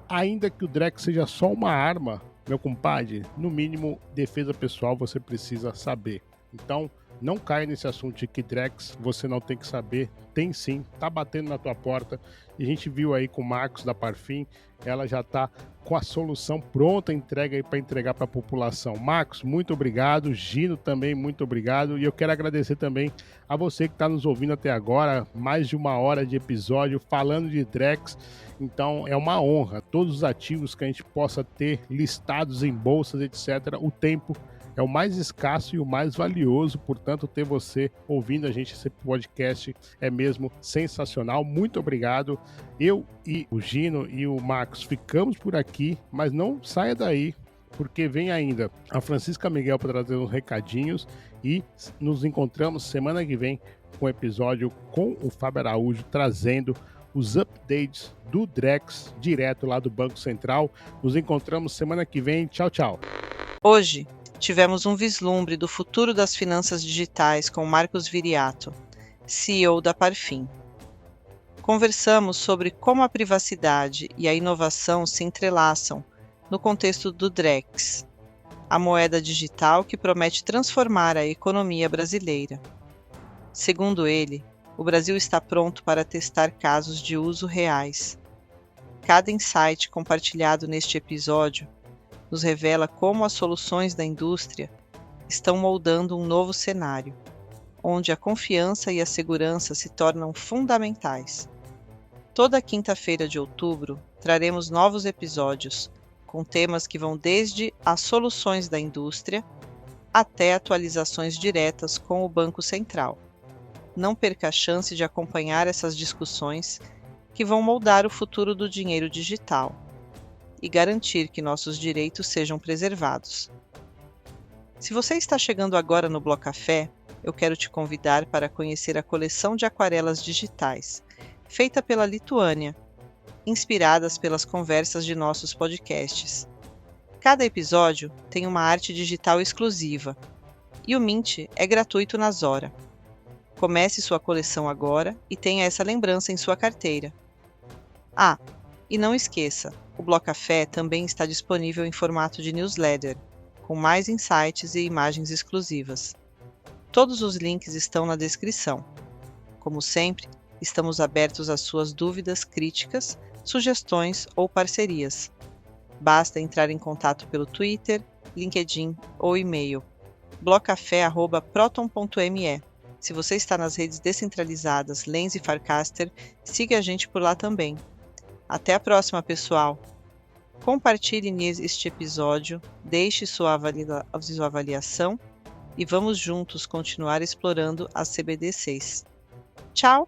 ainda que o Drex seja só uma arma, meu compadre, no mínimo, defesa pessoal você precisa saber. Então, não caia nesse assunto de que Drex você não tem que saber. Tem sim, tá batendo na tua porta. E a gente viu aí com o Marcos da Parfim, ela já tá com a solução pronta, entrega aí para entregar para a população. Marcos, muito obrigado. Gino também, muito obrigado. E eu quero agradecer também a você que está nos ouvindo até agora, mais de 1 hora de episódio falando de Drex. Então é uma honra, todos os ativos que a gente possa ter listados em bolsas, etc. O tempo é o mais escasso e o mais valioso, portanto, ter você ouvindo a gente, esse podcast é mesmo sensacional. Muito obrigado. Eu e o Gino e o Marcos ficamos por aqui, mas não saia daí, porque vem ainda a Francisca Miguel para trazer uns recadinhos e nos encontramos semana que vem com um episódio com o Fábio Araújo, trazendo os updates do Drex direto lá do Banco Central. Nos encontramos semana que vem. Tchau, tchau. Hoje tivemos um vislumbre do futuro das finanças digitais com Marcos Viriato, CEO da Parfim. Conversamos sobre como a privacidade e a inovação se entrelaçam no contexto do Drex, a moeda digital que promete transformar a economia brasileira. Segundo ele, o Brasil está pronto para testar casos de uso reais. Cada insight compartilhado neste episódio nos revela como as soluções da indústria estão moldando um novo cenário, onde a confiança e a segurança se tornam fundamentais. Toda quinta-feira de outubro, traremos novos episódios, com temas que vão desde as soluções da indústria até atualizações diretas com o Banco Central. Não perca a chance de acompanhar essas discussões que vão moldar o futuro do dinheiro digital e garantir que nossos direitos sejam preservados. Se você está chegando agora no Blocafé, eu quero te convidar para conhecer a coleção de aquarelas digitais, feita pela Lituânia, inspiradas pelas conversas de nossos podcasts. Cada episódio tem uma arte digital exclusiva, e o Mint é gratuito na Zora. Comece sua coleção agora e tenha essa lembrança em sua carteira. Ah, e não esqueça, o Blocafé também está disponível em formato de newsletter, com mais insights e imagens exclusivas. Todos os links estão na descrição. Como sempre, estamos abertos às suas dúvidas, críticas, sugestões ou parcerias. Basta entrar em contato pelo Twitter, LinkedIn ou e-mail blogcafé@proton.me. Se você está nas redes descentralizadas Lens e Farcaster, siga a gente por lá também. Até a próxima, pessoal! Compartilhe este episódio, deixe sua avaliação e vamos juntos continuar explorando as CBDCs. Tchau!